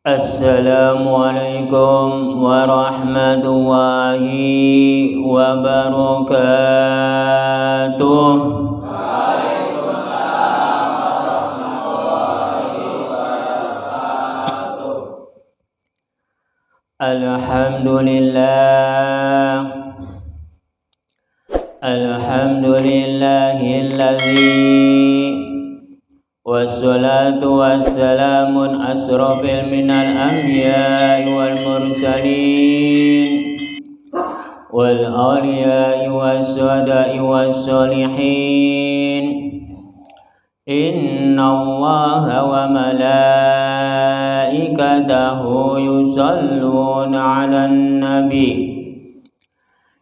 Assalamualaikum warahmatullahi wabarakatuh. Waalaikumsalam warahmatullahi wabarakatuh. Alhamdulillah, alhamdulillahilladzi wassalatu wassalamun asrafil minal anbiya'i wal mursalin wal awliya'i wassuhada'i wassalihin. Inna Allaha wa malaikatahu yusalluna 'alan nabi.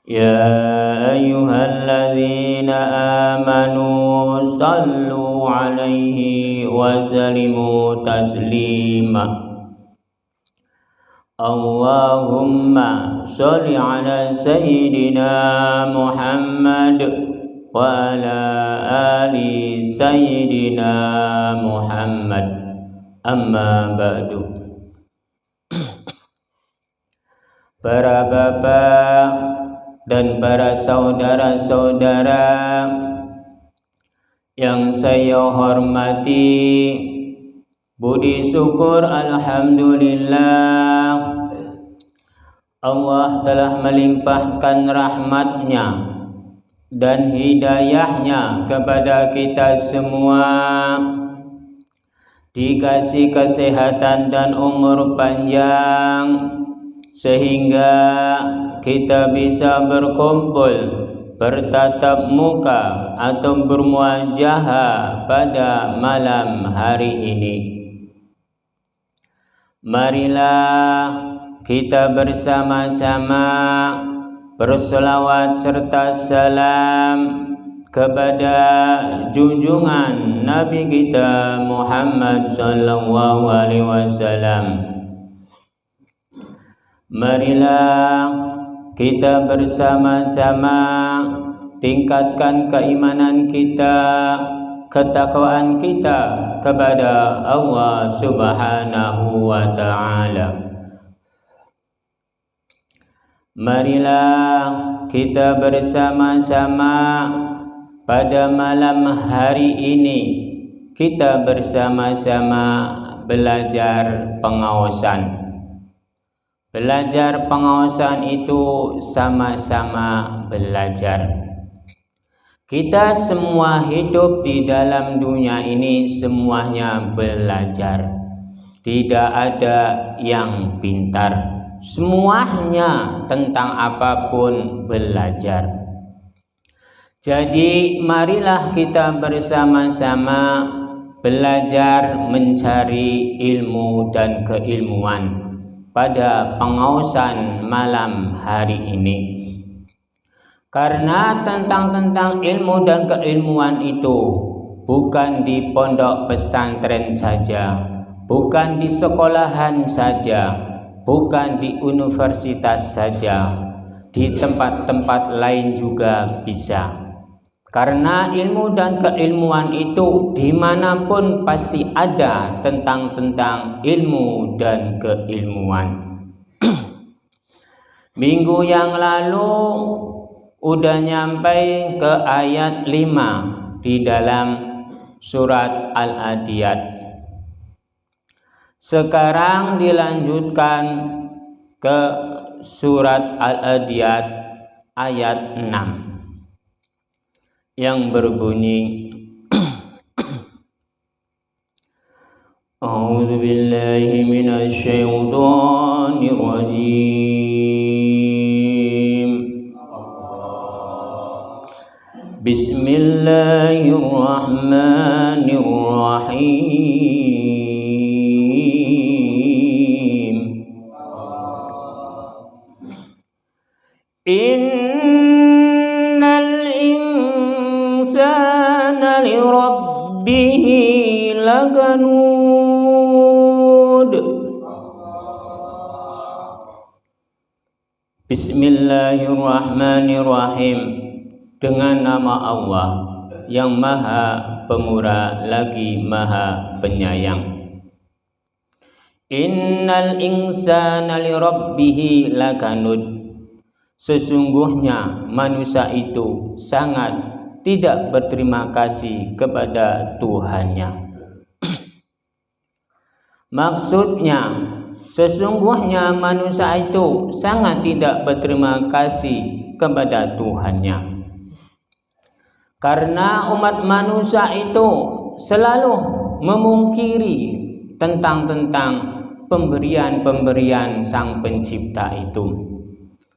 Ya ayyuhalladzina amanu sallu 'alaihi wa sallimu taslima. Allahumma sholli 'ala sayyidina Muhammad wa ala ali sayyidina Muhammad. Amma ba'du. Para bapak dan para saudara-saudara yang saya hormati, budi syukur alhamdulillah, Allah telah melimpahkan rahmat-Nya dan hidayah-Nya kepada kita semua, dikasih kesehatan dan umur panjang sehingga kita bisa berkumpul, bertatap muka atau bermuajahah pada malam hari ini. Marilah kita bersama-sama berselawat serta salam kepada junjungan Nabi kita Muhammad sallallahu alaihi wasallam. Marilah kita bersama-sama tingkatkan keimanan kita, ketakwaan kita kepada Allah Subhanahu wa ta'ala. Marilah kita bersama-sama pada malam hari ini, kita bersama-sama belajar pengaosan. Belajar pengaosan itu sama-sama belajar. Kita semua hidup di dalam dunia ini semuanya belajar. Tidak ada yang pintar. Semuanya tentang apapun belajar. Jadi marilah kita bersama-sama belajar mencari ilmu dan keilmuan pada pengaosan malam hari ini. Karena tentang ilmu dan keilmuan itu bukan di pondok pesantren saja, bukan di sekolahan saja, bukan di universitas saja, di tempat-tempat lain juga bisa. Karena ilmu dan keilmuan itu dimanapun pasti ada tentang ilmu dan keilmuan. Minggu yang lalu udah nyampe ke ayat 5 di dalam surat Al-Adiyat. Sekarang dilanjutkan ke surat Al-Adiyat ayat 6 yang berbunyi A'udzu billahi minasy syaithanir rajim. Bismillahirrahmanirrahim. Innal insana li rabbihi laganud. Bismillahirrahmanirrahim. Dengan nama Allah yang Maha Pemurah lagi Maha Penyayang. Innal insana li rabbih lakanud. Sesungguhnya manusia itu sangat tidak berterima kasih kepada Tuhannya. Maksudnya, sesungguhnya manusia itu sangat tidak berterima kasih kepada Tuhannya. Karena umat manusia itu selalu memungkiri tentang pemberian-pemberian Sang Pencipta itu.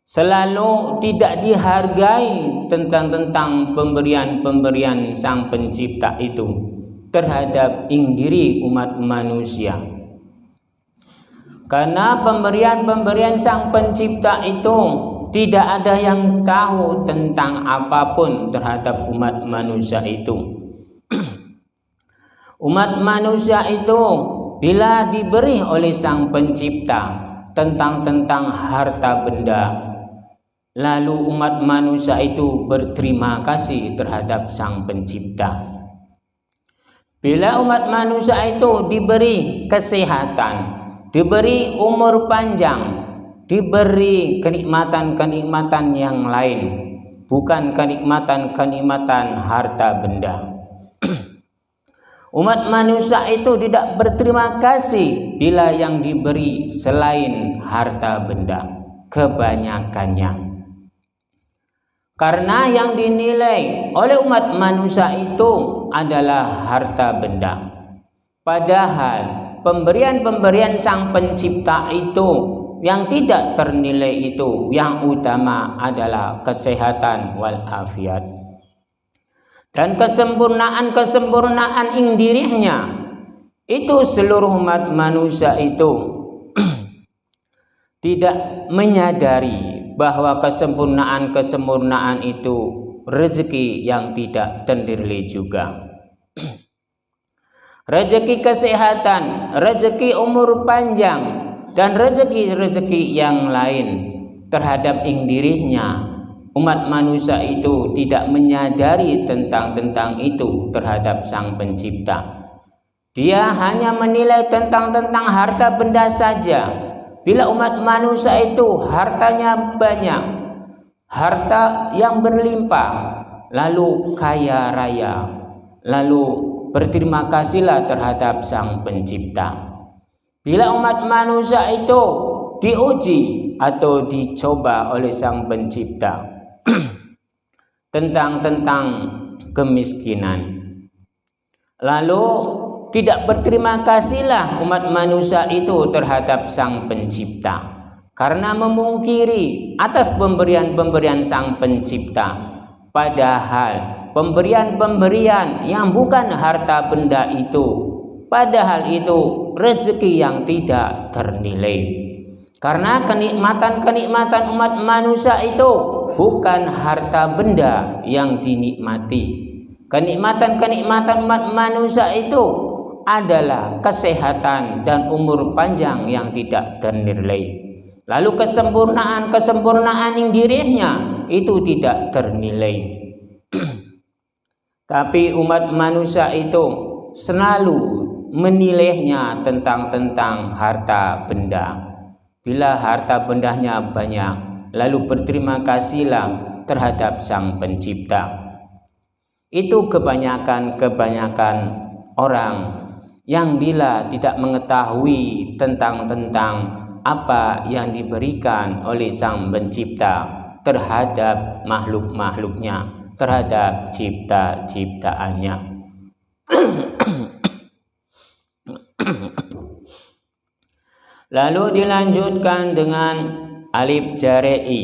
Selalu tidak dihargai tentang pemberian-pemberian Sang Pencipta itu terhadap diri umat manusia. Karena pemberian-pemberian Sang Pencipta itu tidak ada yang tahu tentang apapun terhadap umat manusia itu. Umat manusia itu bila diberi oleh Sang Pencipta tentang harta benda, lalu umat manusia itu berterima kasih terhadap Sang Pencipta. Bila umat manusia itu diberi kesehatan, diberi umur panjang, diberi kenikmatan-kenikmatan yang lain, bukan kenikmatan-kenikmatan harta benda. Umat manusia itu tidak berterima kasih bila yang diberi selain harta benda, kebanyakannya. Karena yang dinilai oleh umat manusia itu adalah harta benda. Padahal pemberian-pemberian Sang Pencipta itu yang tidak ternilai itu, yang utama adalah kesehatan walafiat. Dan kesempurnaan ing dirinya itu seluruh umat manusia itu tidak menyadari bahwa kesempurnaan itu rezeki yang tidak ternilai juga. Rezeki kesehatan, rezeki umur panjang, dan rezeki-rezeki yang lain terhadap dirinya, umat manusia itu tidak menyadari tentang itu terhadap Sang Pencipta. Dia hanya menilai tentang harta benda saja. Bila umat manusia itu hartanya banyak, harta yang berlimpah, lalu kaya raya, lalu berterima kasihlah terhadap Sang Pencipta. Bila umat manusia itu diuji atau dicoba oleh Sang Pencipta tentang kemiskinan, lalu tidak berterima kasihlah umat manusia itu terhadap Sang Pencipta karena memungkiri atas pemberian-pemberian Sang Pencipta. Padahal pemberian-pemberian yang bukan harta benda itu, padahal itu rezeki yang tidak ternilai. Karena kenikmatan-kenikmatan umat manusia itu bukan harta benda yang dinikmati. Kenikmatan-kenikmatan umat manusia itu adalah kesehatan dan umur panjang yang tidak ternilai. Lalu kesempurnaan yang dirinya itu tidak ternilai. Tapi umat manusia itu selalu menilainya tentang harta benda. Bila harta bendanya banyak, lalu berterima kasihlah terhadap Sang Pencipta. Itu kebanyakan orang yang bila tidak mengetahui tentang apa yang diberikan oleh Sang Pencipta terhadap makhluk-makhluknya, terhadap cipta-ciptaannya. Lalu dilanjutkan dengan alif jarei,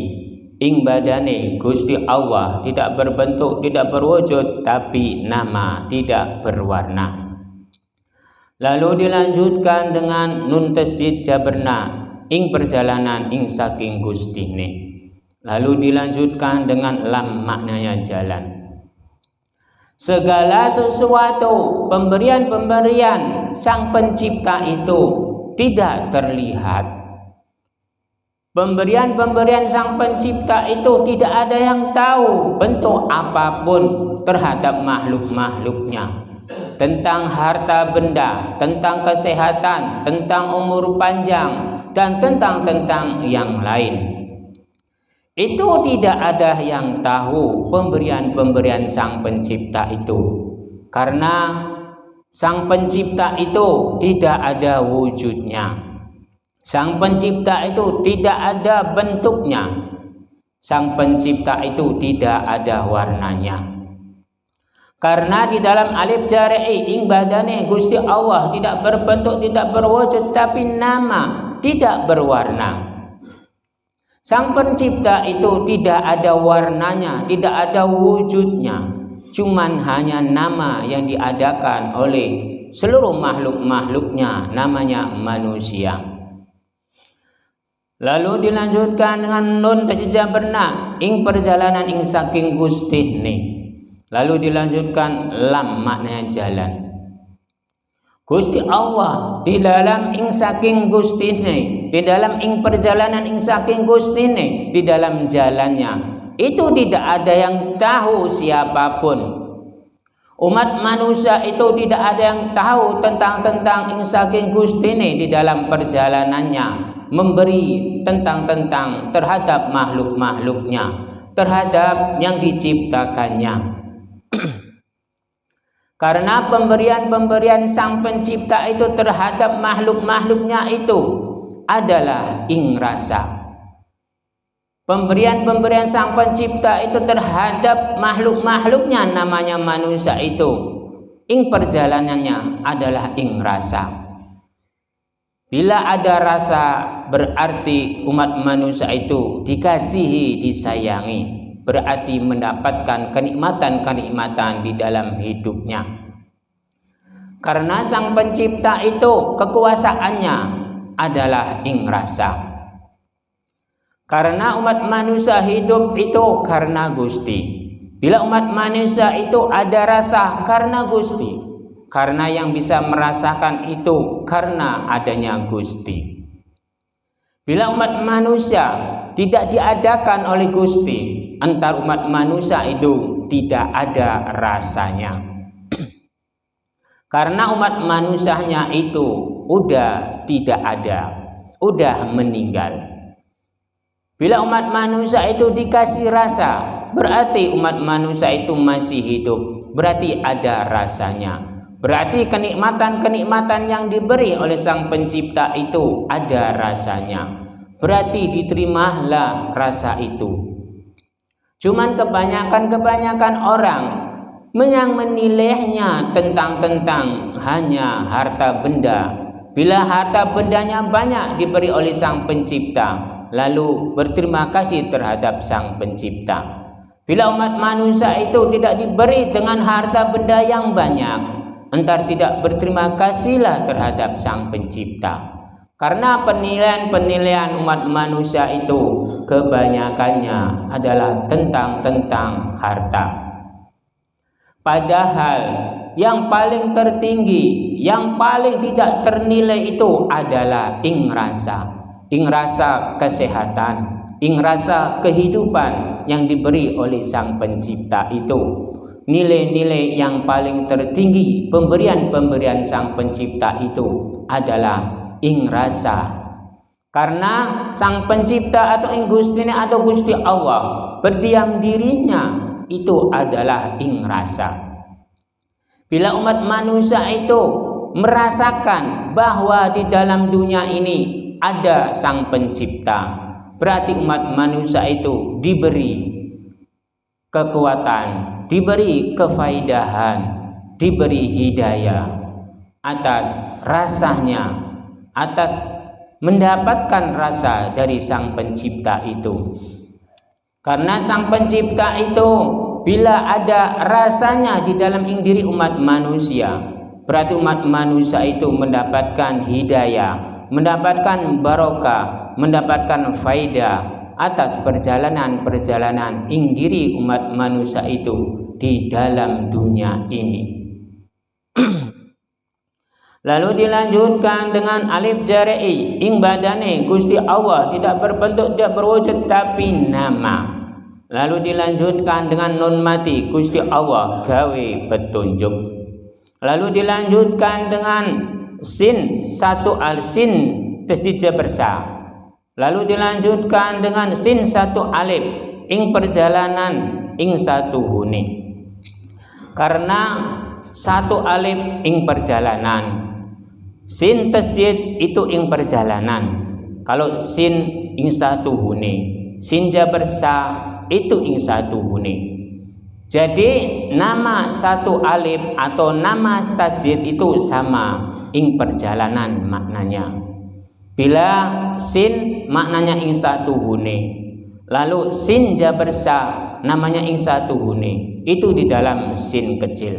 ing badane Gusti Allah tidak berbentuk, tidak berwujud, tapi nama tidak berwarna. Lalu dilanjutkan dengan nun tasjid jaberna, ing perjalanan ing saking Gustine. Lalu dilanjutkan dengan lam, maknanya jalan. Segala sesuatu pemberian-pemberian Sang Pencipta itu tidak terlihat. Pemberian-pemberian Sang Pencipta itu tidak ada yang tahu bentuk apapun terhadap makhluk-makhluknya. tentang harta benda, tentang kesehatan, tentang umur panjang, dan tentang yang lain. Itu tidak ada yang tahu pemberian-pemberian Sang Pencipta itu, karena Sang Pencipta itu tidak ada wujudnya. Sang Pencipta itu tidak ada bentuknya. Sang Pencipta itu tidak ada warnanya. Karena di dalam alif jari'i ing badane Gusti Allah tidak berbentuk, tidak berwujud, tapi nama, tidak berwarna. Sang Pencipta itu tidak ada warnanya, tidak ada wujudnya, cuman hanya nama yang diadakan oleh seluruh makhluk-makhluknya, namanya manusia. Lalu dilanjutkan dengan nun tajabarna ing perjalanan ing saking Gusti nih. Lalu dilanjutkan lam, maknanya jalan. Gusti Allah di dalam ing saking Gusti nih, di dalam ing perjalanan ing saking Gusti nih, di dalam jalannya itu tidak ada yang tahu siapapun. Umat manusia itu tidak ada yang tahu tentang ing saking Gusti nih di dalam perjalanannya, memberi tentang terhadap makhluk-makhluknya, terhadap yang diciptakannya. Karena pemberian-pemberian Sang Pencipta itu terhadap makhluk-makhluknya itu adalah ing rasa. Pemberian-pemberian Sang Pencipta itu terhadap makhluk-makhluknya, namanya manusia itu, ing perjalanannya adalah ing rasa. Bila ada rasa, berarti umat manusia itu dikasihi, disayangi, berarti mendapatkan kenikmatan-kenikmatan di dalam hidupnya. Karena Sang Pencipta itu kekuasaannya adalah ing rasa. Karena umat manusia hidup itu karena Gusti. Bila umat manusia itu ada rasa karena Gusti, karena yang bisa merasakan itu karena adanya Gusti. Bila umat manusia tidak diadakan oleh Gusti, antar umat manusia itu tidak ada rasanya. Karena umat manusianya itu udah tidak ada, udah meninggal. Bila umat manusia itu dikasih rasa, berarti umat manusia itu masih hidup, berarti ada rasanya. Berarti kenikmatan-kenikmatan yang diberi oleh Sang Pencipta itu ada rasanya. Berarti diterimalah rasa itu. Cuman kebanyakan orang yang menilainya tentang hanya harta benda. Bila harta bendanya banyak diberi oleh Sang Pencipta, lalu berterima kasih terhadap Sang Pencipta. Bila umat manusia itu tidak diberi dengan harta benda yang banyak, entar tidak berterima kasihlah terhadap Sang Pencipta. Karena penilaian umat manusia itu kebanyakannya adalah tentang harta. Padahal yang paling tertinggi, yang paling tidak ternilai itu adalah ing rasa kesehatan, ing rasa kehidupan yang diberi oleh Sang Pencipta itu. Nilai-nilai yang paling tertinggi pemberian-pemberian Sang Pencipta itu adalah ing rasa. Karena Sang Pencipta atau ing Gusti atau Gusti Allah berdiam dirinya itu adalah ing rasa. Bila umat manusia itu merasakan bahwa di dalam dunia ini ada Sang Pencipta, berarti umat manusia itu diberi kekuatan, diberi kefaidahan, diberi hidayah atas rasanya, atas mendapatkan rasa dari Sang Pencipta itu. Karena Sang Pencipta itu bila ada rasanya di dalam diri umat manusia, berarti umat manusia itu mendapatkan hidayah, mendapatkan barokah, mendapatkan faidah atas perjalanan-perjalanan diri umat manusia itu di dalam dunia ini. Lalu dilanjutkan dengan alif jari'i ing badane Gusti Allah tidak berbentuk, tidak berwujud, tapi nama. Lalu dilanjutkan dengan nun mati Gusti Allah gawe petunjuk. Lalu dilanjutkan dengan sin satu sin tasdid jabar sa. Lalu dilanjutkan dengan sin satu alif ing perjalanan ing satu hune. Karena satu alif ing perjalanan, sin tasdid itu ing perjalanan. Kalau sin ing satu hune, sin jabar sa itu ing satu hune. Jadi nama satu alif atau nama tasdid itu sama ing perjalanan maknanya. Bila sin maknanya ing satu hune, lalu sin jabar sa namanya ing satu hune, itu di dalam sin kecil.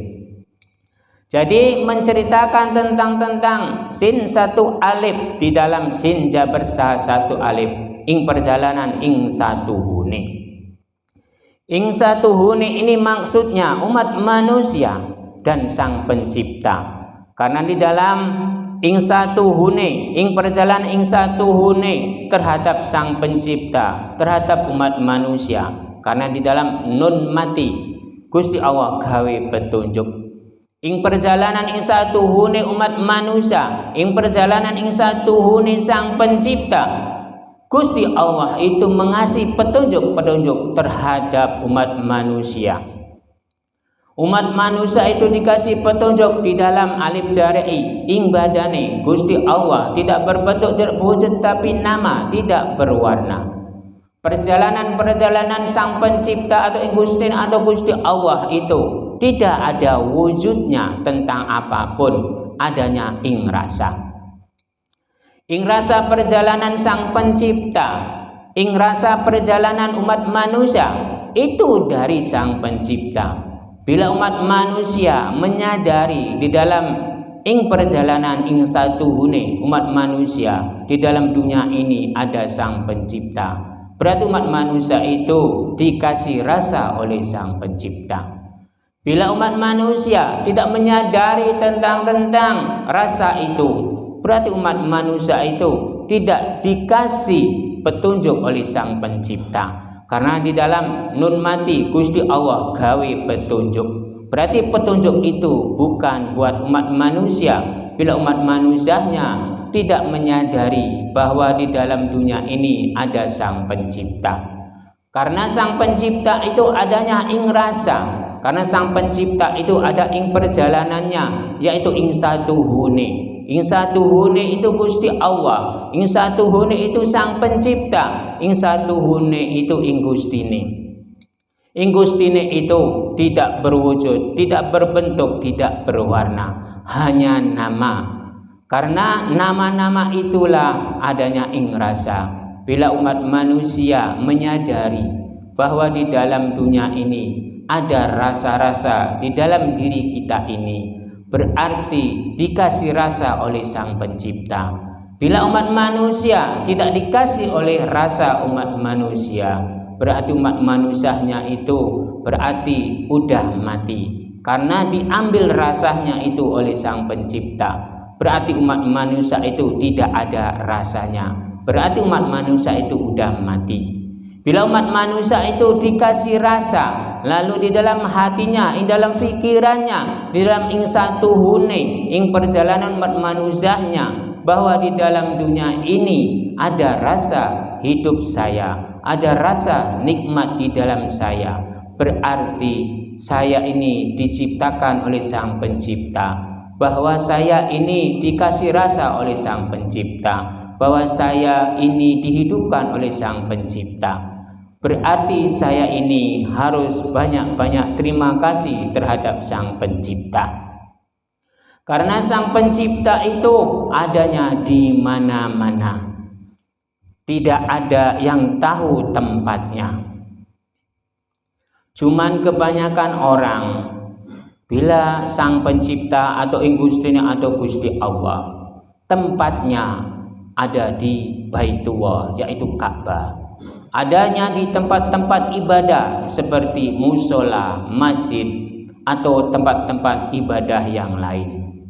Jadi menceritakan tentang sin satu alif di dalam sin jabar sa satu alif ing perjalanan ing satu hune. Ing satu hune ini maksudnya umat manusia dan Sang Pencipta. Karena di dalam ing satu hune, ing perjalanan ing satu hune terhadap Sang Pencipta, terhadap umat manusia. Karena di dalam nun mati Gusti Allah gawe petunjuk. Ing perjalanan ing satu hune umat manusia, ing perjalanan ing satu hune Sang Pencipta, Gusti Allah itu mengasih petunjuk-petunjuk terhadap umat manusia. Umat manusia itu dikasih petunjuk di dalam alif jari'i ing badane. Gusti Allah tidak berbentuk berwujud tapi nama, tidak berwarna. Perjalanan-perjalanan Sang Pencipta atau Gusti Allah itu tidak ada wujudnya tentang apapun, adanya ing rasa. Ing rasa perjalanan Sang Pencipta, ing rasa perjalanan umat manusia itu dari Sang Pencipta. Bila umat manusia menyadari di dalam ing perjalanan ing satu hune umat manusia di dalam dunia ini ada Sang Pencipta, berarti umat manusia itu dikasih rasa oleh Sang Pencipta. Bila umat manusia tidak menyadari tentang rasa itu, berarti umat manusia itu tidak dikasih petunjuk oleh Sang Pencipta. Karena di dalam nun mati Gusti Allah gawe petunjuk. Berarti petunjuk itu bukan buat umat manusia. Bila umat manusianya tidak menyadari bahwa di dalam dunia ini ada Sang Pencipta. Karena Sang Pencipta itu adanya ing rasa. Karena Sang Pencipta itu ada ing perjalanannya, yaitu ing satu hune. Ing satu hune itu Gusti Allah, ing satu hune itu Sang Pencipta, ing satu hune itu ing Gustine. Ing Gustine itu tidak berwujud, tidak berbentuk, tidak berwarna, hanya nama. Karena nama-nama itulah adanya ing rasa. Bila umat manusia menyadari bahwa di dalam dunia ini ada rasa-rasa di dalam diri kita ini, berarti dikasih rasa oleh Sang Pencipta. Bila umat manusia tidak dikasih oleh rasa umat manusia, berarti umat manusianya itu berarti udah mati. Karena diambil rasanya itu oleh Sang Pencipta, berarti umat manusia itu tidak ada rasanya. Berarti umat manusia itu udah mati. Bila umat manusia itu dikasih rasa, lalu di dalam hatinya, di dalam fikirannya, di dalam ing satu hune, ing perjalanan umat manusianya, bahwa di dalam dunia ini ada rasa hidup saya, ada rasa nikmat di dalam saya, berarti saya ini diciptakan oleh Sang Pencipta, bahwa saya ini dikasih rasa oleh Sang Pencipta, bahwa saya ini dihidupkan oleh Sang Pencipta. Berarti saya ini harus banyak-banyak terima kasih terhadap Sang Pencipta. Karena Sang Pencipta itu adanya di mana-mana. Tidak ada yang tahu tempatnya. Cuman kebanyakan orang, bila Sang Pencipta atau Gustinya atau Gusti Allah, tempatnya ada di Baitullah, yaitu Ka'bah. Adanya di tempat-tempat ibadah seperti musola, masjid, atau tempat-tempat ibadah yang lain.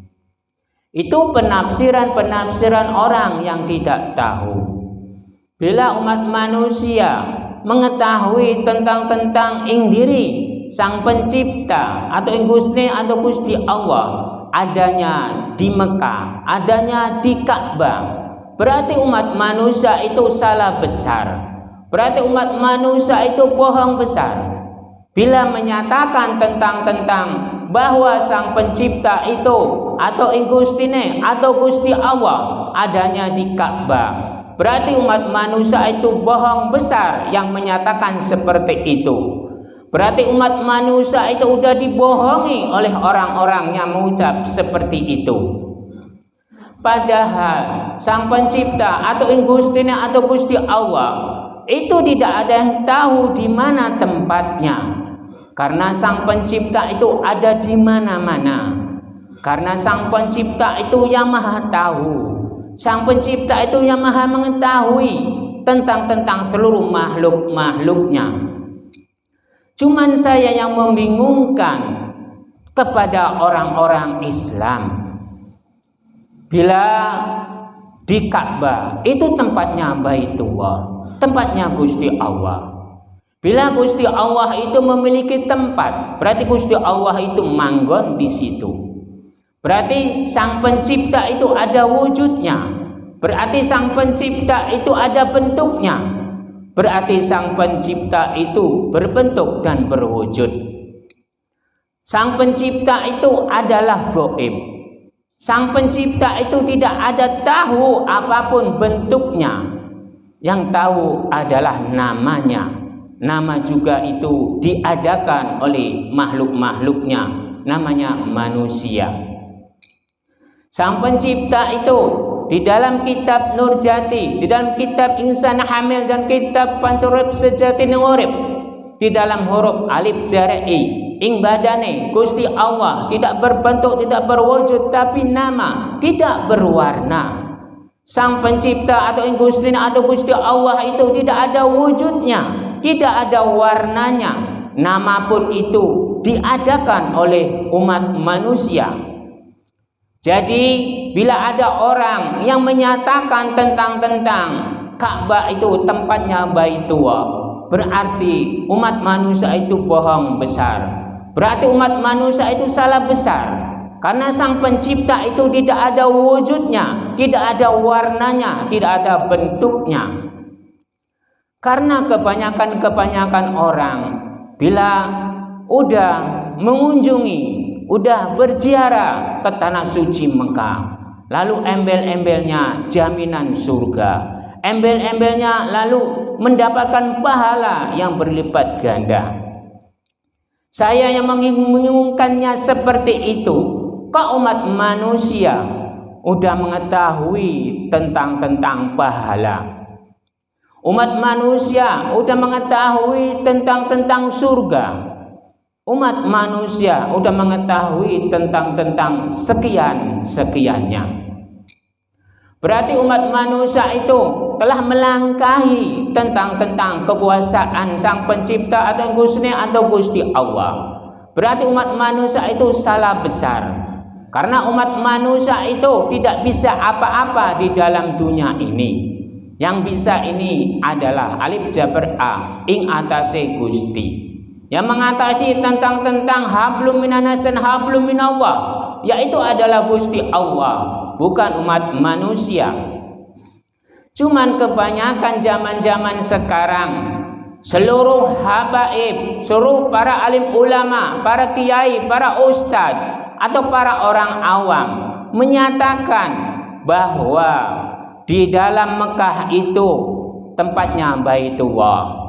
Itu penafsiran-penafsiran orang yang tidak tahu. Bila umat manusia mengetahui tentang ing diri Sang Pencipta atau ing Gusti Allah, adanya di Mekah, adanya di Ka'bah, berarti umat manusia itu salah besar. Berarti umat manusia itu bohong besar bila menyatakan tentang bahwa Sang Pencipta itu atau Gustine atau Gusti Allah adanya di Ka'bah. Berarti umat manusia itu bohong besar yang menyatakan seperti itu. Berarti umat manusia itu udah dibohongi oleh orang-orang yang mengucap seperti itu. Padahal Sang Pencipta atau Gustine atau Gusti Allah itu tidak ada yang tahu di mana tempatnya. Karena Sang Pencipta itu ada di mana-mana. Karena Sang Pencipta itu yang Maha tahu. Sang Pencipta itu yang Maha mengetahui tentang seluruh makhluk-makhluknya. Cuman saya yang membingungkan kepada orang-orang Islam. Bila di Ka'bah itu tempatnya Baitullah, tempatnya Gusti Allah. Bila Gusti Allah itu memiliki tempat, berarti Gusti Allah itu manggon di situ. Berarti Sang Pencipta itu ada wujudnya. Berarti Sang Pencipta itu ada bentuknya. Berarti Sang Pencipta itu berbentuk dan berwujud. Sang Pencipta itu adalah gaib. Sang Pencipta itu tidak ada tahu apapun bentuknya. Yang tahu adalah namanya. Nama juga itu diadakan oleh makhluk-makhluknya. Namanya manusia. Sang Pencipta itu di dalam kitab Nurjati, di dalam kitab Insan Hamil dan kitab Pancorep Sejati Nurib, di dalam huruf alif jara'i ing badane Gusti Allah tidak berbentuk, tidak berwujud, tapi nama tidak berwarna. Sang Pencipta atau Gustina atau Gusti Allah itu tidak ada wujudnya, tidak ada warnanya. Nama pun itu diadakan oleh umat manusia. Jadi bila ada orang yang menyatakan tentang Ka'bah itu tempatnya Baitullah, berarti umat manusia itu bohong besar. Berarti umat manusia itu salah besar. Karena Sang Pencipta itu tidak ada wujudnya, tidak ada warnanya, tidak ada bentuknya. Karena kebanyakan orang bila udah mengunjungi, udah berziarah ke tanah suci Mekah, lalu embel-embelnya jaminan surga, embel-embelnya lalu mendapatkan pahala yang berlipat ganda. Saya yang mengumumkannya seperti itu, kok umat manusia udah mengetahui tentang pahala. Umat manusia udah mengetahui tentang surga. Umat manusia udah mengetahui tentang sekiannya. Berarti umat manusia itu telah melangkahi tentang kekuasaan Sang Pencipta atau Gusti atau Gusti Allah. Berarti umat manusia itu salah besar. Karena umat manusia itu tidak bisa apa-apa di dalam dunia ini. Yang bisa ini adalah alif jabar a ing atase Gusti. Yang mengatasi tentang hablum minanas dan hablum minallah, yaitu adalah Gusti Allah, bukan umat manusia. Cuman kebanyakan zaman sekarang, seluruh habaib, seluruh para alim ulama, para kiai, para ustadz atau para orang awam menyatakan bahwa di dalam Mekah itu tempatnya Baitullah.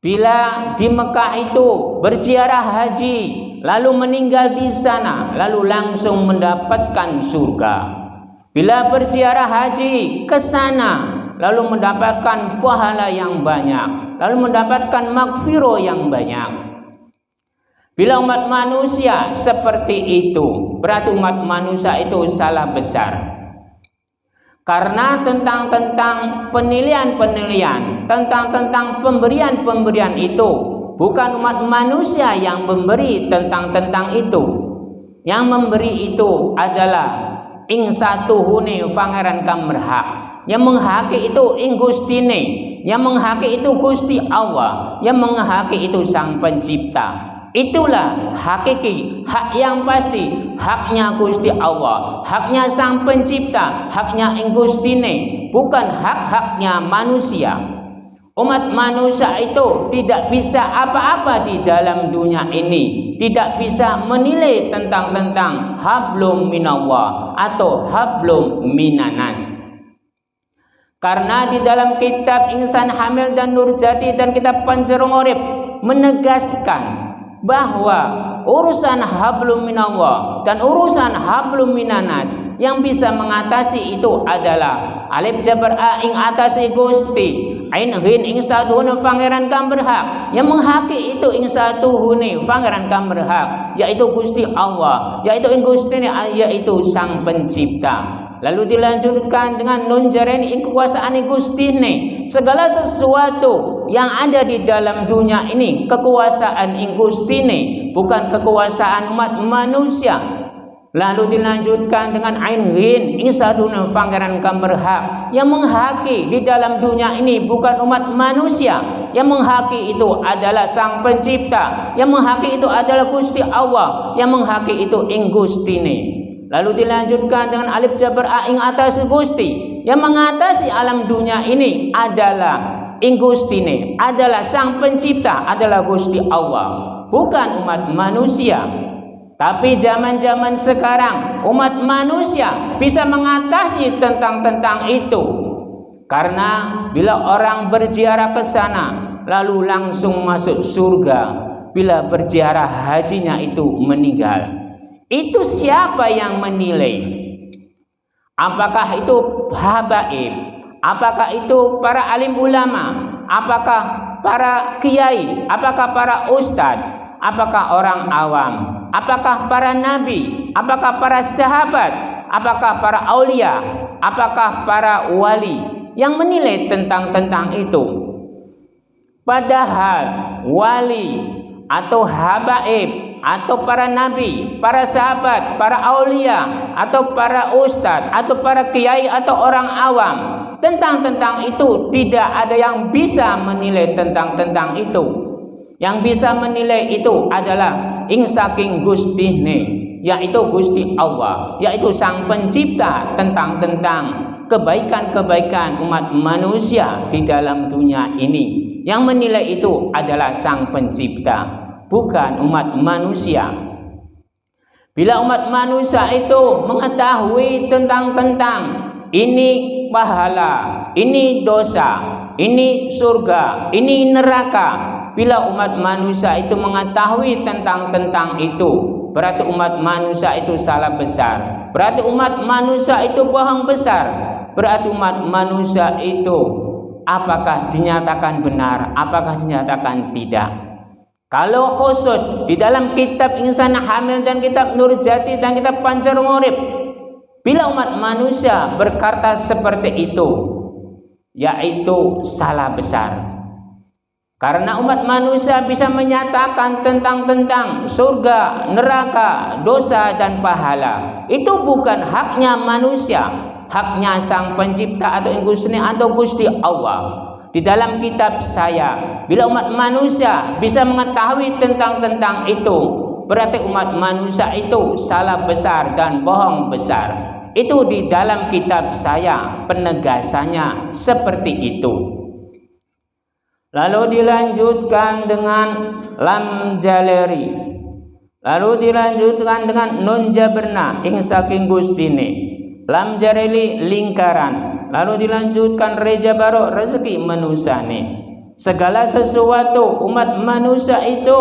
Bila di Mekah itu berziarah haji, lalu meninggal di sana, lalu langsung mendapatkan surga. Bila berziarah haji ke sana, lalu mendapatkan pahala yang banyak, lalu mendapatkan magfirah yang banyak. Bila umat manusia seperti itu, berarti umat manusia itu salah besar. Karena tentang penilaian-penilaian, tentang pemberian itu bukan umat manusia yang memberi tentang itu. Yang memberi itu adalah ing satuhune pangeran kang berhak. Yang menghaki itu ing Gustine, yang menghaki itu Gusti Allah, yang menghaki itu Sang Pencipta. itulah hakiki, hak yang pasti, haknya Gusti Allah, haknya Sang Pencipta, haknya Gustine, bukan hak-haknya manusia. Umat manusia itu tidak bisa apa-apa di dalam dunia ini, tidak bisa menilai tentang hablum minallah atau hablum minanas. Karena di dalam kitab Insan Hamil dan Nurjati dan kitab Panjerung Urip menegaskan bahwa urusan hablum minallah dan urusan hablum minanas yang bisa mengatasi itu adalah alif jabar a ing atasi Gusti, ain hin ing saduhune pangeran kang berhak, yang menghaki itu ing saduhune pangeran kang berhak, yaitu Gusti Allah, yaitu ing Gustine, yaitu Sang Pencipta. Lalu dilanjutkan dengan nun jareni ing kekuasaan Gustine, segala sesuatu yang ada di dalam dunia ini kekuasaan ing Gustine, bukan kekuasaan umat manusia. Lalu dilanjutkan dengan ain hin ing saduna pangeran kang berhak, yang menghaki di dalam dunia ini bukan umat manusia, yang menghaki itu adalah Sang Pencipta, yang menghaki itu adalah Gusti Allah, yang menghaki itu ing Gustine. Lalu dilanjutkan dengan alif jabar a ing atas Gusti, yang mengatasi alam dunia ini adalah ing Gustine, adalah Sang Pencipta, adalah Gusti Allah, bukan umat manusia. Tapi zaman-zaman sekarang umat manusia bisa mengatasi tentang itu. Karena bila orang berziarah ke sana lalu langsung masuk surga, bila berziarah hajinya itu meninggal, itu siapa yang menilai? Apakah itu habaib? Apakah itu para alim ulama? Apakah para kiai? Apakah para ustadz? Apakah orang awam? Apakah para nabi? Apakah para sahabat? Apakah para aulia? Apakah para wali yang menilai tentang itu? Padahal wali atau habaib atau para nabi, para sahabat, para aulia atau para ustadz atau para kiai atau orang awam tentang itu tidak ada yang bisa menilai tentang itu. Yang bisa menilai itu adalah ing saking Gustine, yaitu Gusti Allah, yaitu Sang Pencipta tentang kebaikan-kebaikan umat manusia di dalam dunia ini. Yang menilai itu adalah Sang Pencipta, bukan umat manusia. Bila umat manusia itu mengetahui tentang ini pahala, ini dosa, ini surga, ini neraka. Bila umat manusia itu mengetahui tentang itu, berarti umat manusia itu salah besar. Berarti umat manusia itu bohong besar. Berarti umat manusia itu apakah dinyatakan benar, apakah dinyatakan tidak. Kalau khusus di dalam kitab Insan Hamil dan kitab Nurjati dan kitab Panjerung Urip, bila umat manusia berkata seperti itu, yaitu salah besar. Karena umat manusia bisa menyatakan tentang surga, neraka, dosa dan pahala. Itu bukan haknya manusia, haknya Sang Pencipta atau Gustine atau Gusti Allah. Di dalam kitab saya, bila umat manusia bisa mengetahui tentang itu, berarti umat manusia itu salah besar dan bohong besar. Itu di dalam kitab saya penegasannya seperti itu. Lalu dilanjutkan dengan lam jaleri. Lalu dilanjutkan dengan nun jaberna ing saking Gustine. Lam jareli lingkaran. Lalu dilanjutkan reja baro rezeki manusane. Segala sesuatu umat manusia itu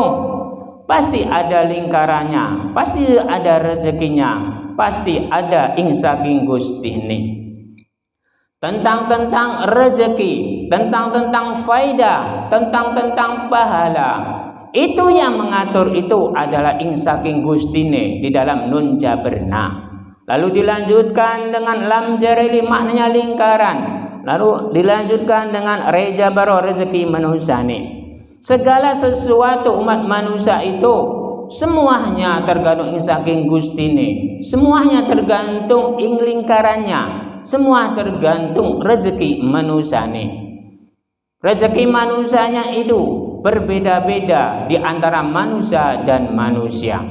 pasti ada lingkarannya, pasti ada rezekinya, pasti ada ing saking Gustine. Tentang rezeki, tentang faidah, tentang pahala, itu yang mengatur itu adalah ing saking Gustine di dalam nun jaberna. Lalu dilanjutkan dengan lam jareli maknanya lingkaran. Lalu dilanjutkan dengan reja baro rezeki manusane. Segala sesuatu umat manusia itu semuanya tergantung ing saking Gustine, semuanya tergantung ing lingkarannya. Semua tergantung rezeki manusianya. Rezeki manusianya itu berbeda-beda di antara manusia dan manusia.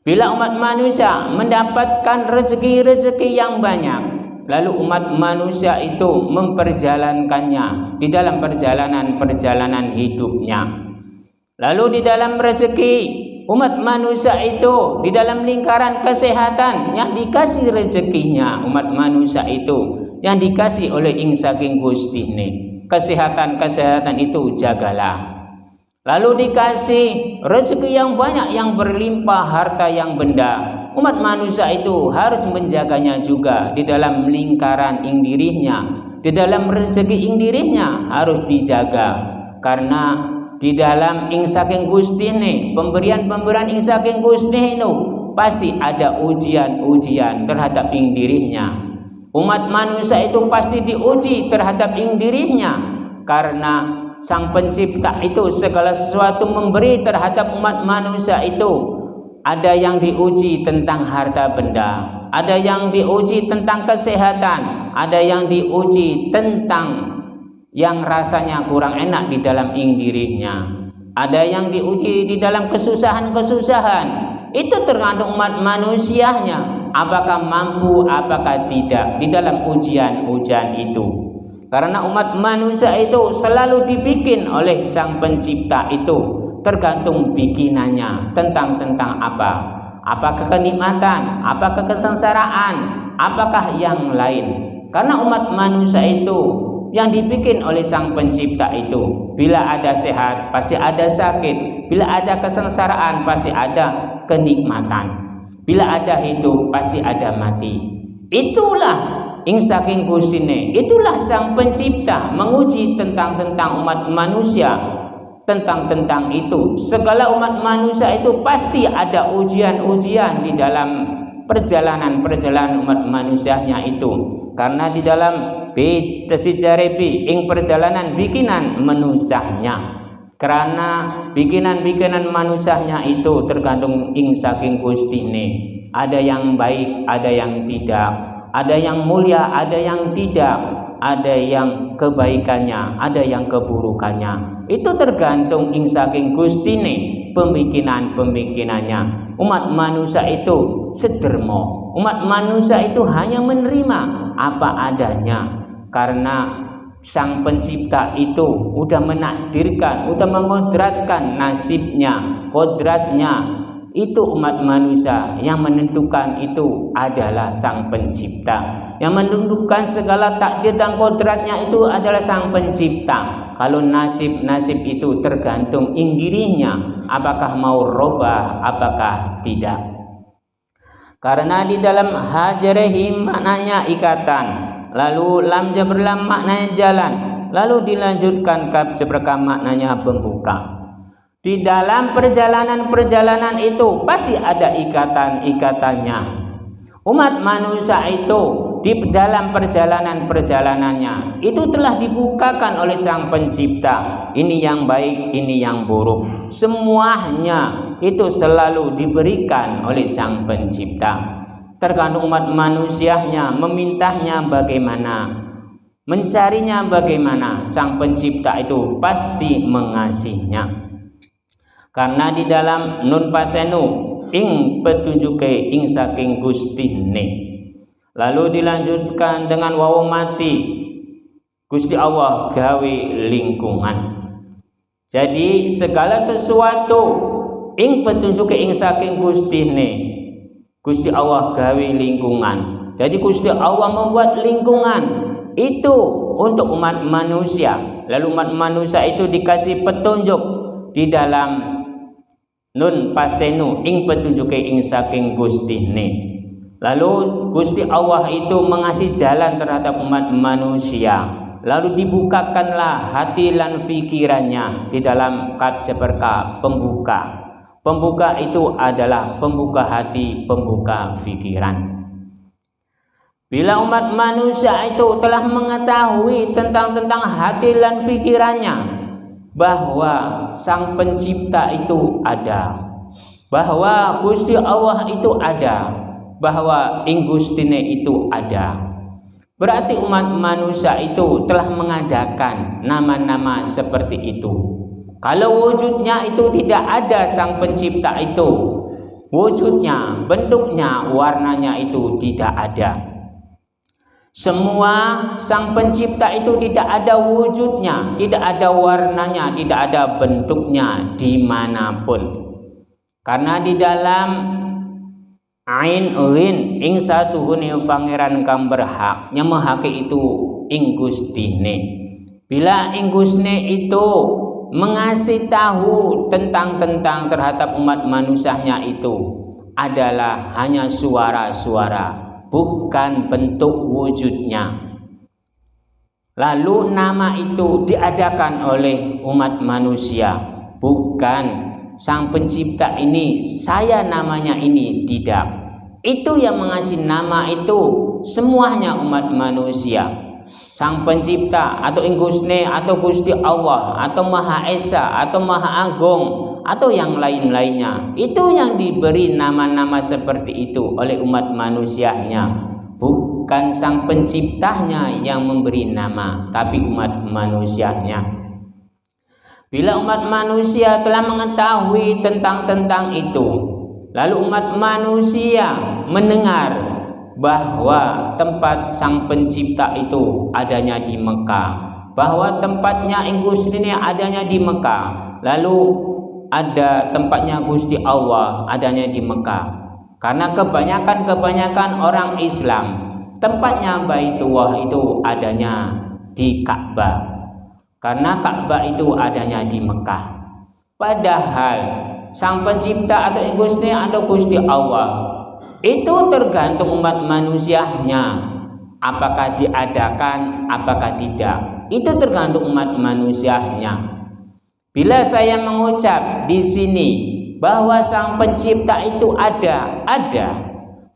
Bila umat manusia mendapatkan rezeki-rezeki yang banyak, lalu umat manusia itu memperjalankannya di dalam perjalanan-perjalanan hidupnya. Lalu di dalam rezeki, umat manusia itu di dalam lingkaran kesehatan yang dikasih rezekinya, umat manusia itu yang dikasih oleh ing saking Gusti ini. Kesehatan itu jagalah. Lalu dikasih rezeki yang banyak, yang berlimpah, harta yang benda. Umat manusia itu harus menjaganya juga di dalam lingkaran ing dirinya, di dalam rezeki ing dirinya harus dijaga. Karena di dalam ing saking Gusti ini, pemberian-pemberian ing saking Gusti ini pasti ada ujian-ujian terhadap ing dirinya. Umat manusia itu pasti diuji terhadap ing dirinya, karena Sang Pencipta itu segala sesuatu memberi terhadap umat manusia itu. Ada yang diuji tentang harta benda, ada yang diuji tentang kesehatan, ada yang diuji tentang yang rasanya kurang enak di dalam ing dirinya, ada yang diuji di dalam kesusahan-kesusahan. Itu tergantung umat manusianya, apakah mampu, apakah tidak di dalam ujian-ujian itu. Karena umat manusia itu selalu dibikin oleh Sang Pencipta itu, tergantung bikinannya tentang apa. Apakah kenikmatan, apakah kesengsaraan, apakah yang lain. Karena umat manusia itu yang dibikin oleh Sang Pencipta itu, bila ada sehat pasti ada sakit, bila ada kesengsaraan pasti ada kenikmatan, bila ada hidup pasti ada mati. Itulah ing saking Gusine, itulah Sang Pencipta menguji tentang umat manusia, tentang itu. Segala umat manusia itu pasti ada ujian-ujian di dalam perjalanan umat manusianya itu. Karena di dalam Tasijarebi ing perjalanan bikinan manusianya. Karena bikinan manusianya itu tergantung ing saking Gustine. Ada yang baik, ada yang tidak. Ada yang mulia, ada yang tidak. Ada yang kebaikannya, ada yang keburukannya. Itu tergantung ing saking Gustine pembikinannya. Umat manusia itu sedermo. Umat manusia itu hanya menerima apa adanya. Karena Sang Pencipta itu udah menakdirkan, udah mengodratkan nasibnya, kodratnya. Itu umat manusia yang menentukan itu adalah Sang Pencipta. Yang menentukan segala takdir dan kodratnya itu adalah Sang Pencipta. Kalau nasib itu tergantung ing dirinya, apakah mau robah, apakah tidak. Karena di dalam hajarihim maknanya ikatan, lalu lam jaberlam maknanya jalan, lalu dilanjutkan kaf jaberkam maknanya pembuka. Di dalam perjalanan itu pasti ada ikatan-ikatannya. Umat manusia itu di dalam perjalanannya itu telah dibukakan oleh Sang Pencipta. Ini yang baik, ini yang buruk. Semuanya itu selalu diberikan oleh Sang Pencipta. Tergantung umat manusianya memintanya bagaimana, mencarinya bagaimana. Sang Pencipta itu pasti mengasihinya. Karena di dalam nun pasenu ing petunjuke ing saking Gustine. Lalu dilanjutkan dengan wawu mati. Gusti Allah gawe lingkungan. Jadi segala sesuatu ing petunjuke ing saking Gustine, Gusti Allah gawe lingkungan. Jadi Gusti Allah membuat lingkungan itu untuk umat manusia. Lalu umat manusia itu dikasih petunjuk di dalam nun pasenu ing petunjuke ing saking Gustine. Lalu Gusti Allah itu mengasih jalan terhadap umat manusia. Lalu dibukakanlah hati lan pikirannya di dalam kaf jaberka pembuka. Pembuka itu adalah pembuka hati, pembuka pikiran. Bila umat manusia itu telah mengetahui tentang hati dan pikirannya, bahwa Sang Pencipta itu ada, bahwa Gusti Allah itu ada, bahwa ing Gustine itu ada, berarti umat manusia itu telah mengadakan nama-nama seperti itu. Kalau wujudnya itu tidak ada sang pencipta itu, wujudnya, bentuknya, warnanya itu tidak ada. Semua sang pencipta itu tidak ada wujudnya, tidak ada warnanya, tidak ada bentuknya dimanapun. Karena di dalam ain uin ing satuhune pangeran kang berhak nyemehake itu ing Gustine. Bila ing Gustine itu mengasih tahu tentang terhadap umat manusianya itu adalah hanya suara-suara, bukan bentuk wujudnya. Lalu nama itu diadakan oleh umat manusia, bukan sang pencipta ini, saya namanya ini, tidak. Itu yang mengasih nama itu semuanya umat manusia. Sang pencipta atau Ingusne atau Gusti Allah atau Maha Esa atau Maha Agung atau yang lain-lainnya, itu yang diberi nama-nama seperti itu oleh umat manusianya, bukan sang penciptanya yang memberi nama, tapi umat manusianya. Bila umat manusia telah mengetahui tentang itu, lalu umat manusia mendengar bahwa tempat sang pencipta itu adanya di Mekah, bahwa tempatnya Gusti ini adanya di Mekah, lalu ada tempatnya Gusti Allah adanya di Mekah. Karena kebanyakan orang Islam tempatnya Baitullah itu adanya di Ka'bah, karena Ka'bah itu adanya di Mekah. Padahal sang pencipta atau Gusti atau Gusti Allah itu tergantung umat manusianya, apakah diadakan apakah tidak, itu tergantung umat manusianya. Bila saya mengucap di sini bahwa sang pencipta itu ada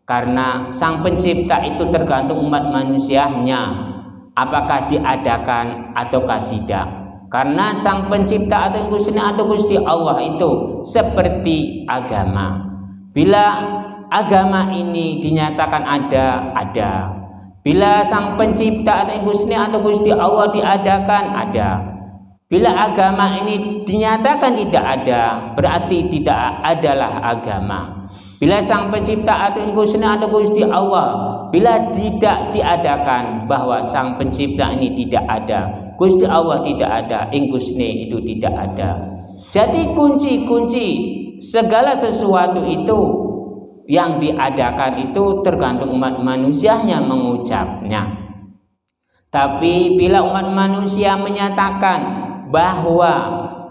karena sang pencipta itu tergantung umat manusianya, apakah diadakan ataukah tidak. Karena sang pencipta atau Gusti Allah itu seperti agama. Bila agama ini dinyatakan ada. Bila sang pencipta atau Gusti Allah diadakan, ada. Bila agama ini dinyatakan tidak ada, berarti tidak adalah agama. Bila sang pencipta atau Gusti Allah, bila tidak diadakan, bahwa sang pencipta ini tidak ada, Gusti Allah tidak ada, Gusti itu tidak ada. Jadi kunci segala sesuatu itu yang diadakan itu tergantung umat manusianya mengucapnya. Tapi bila umat manusia menyatakan bahwa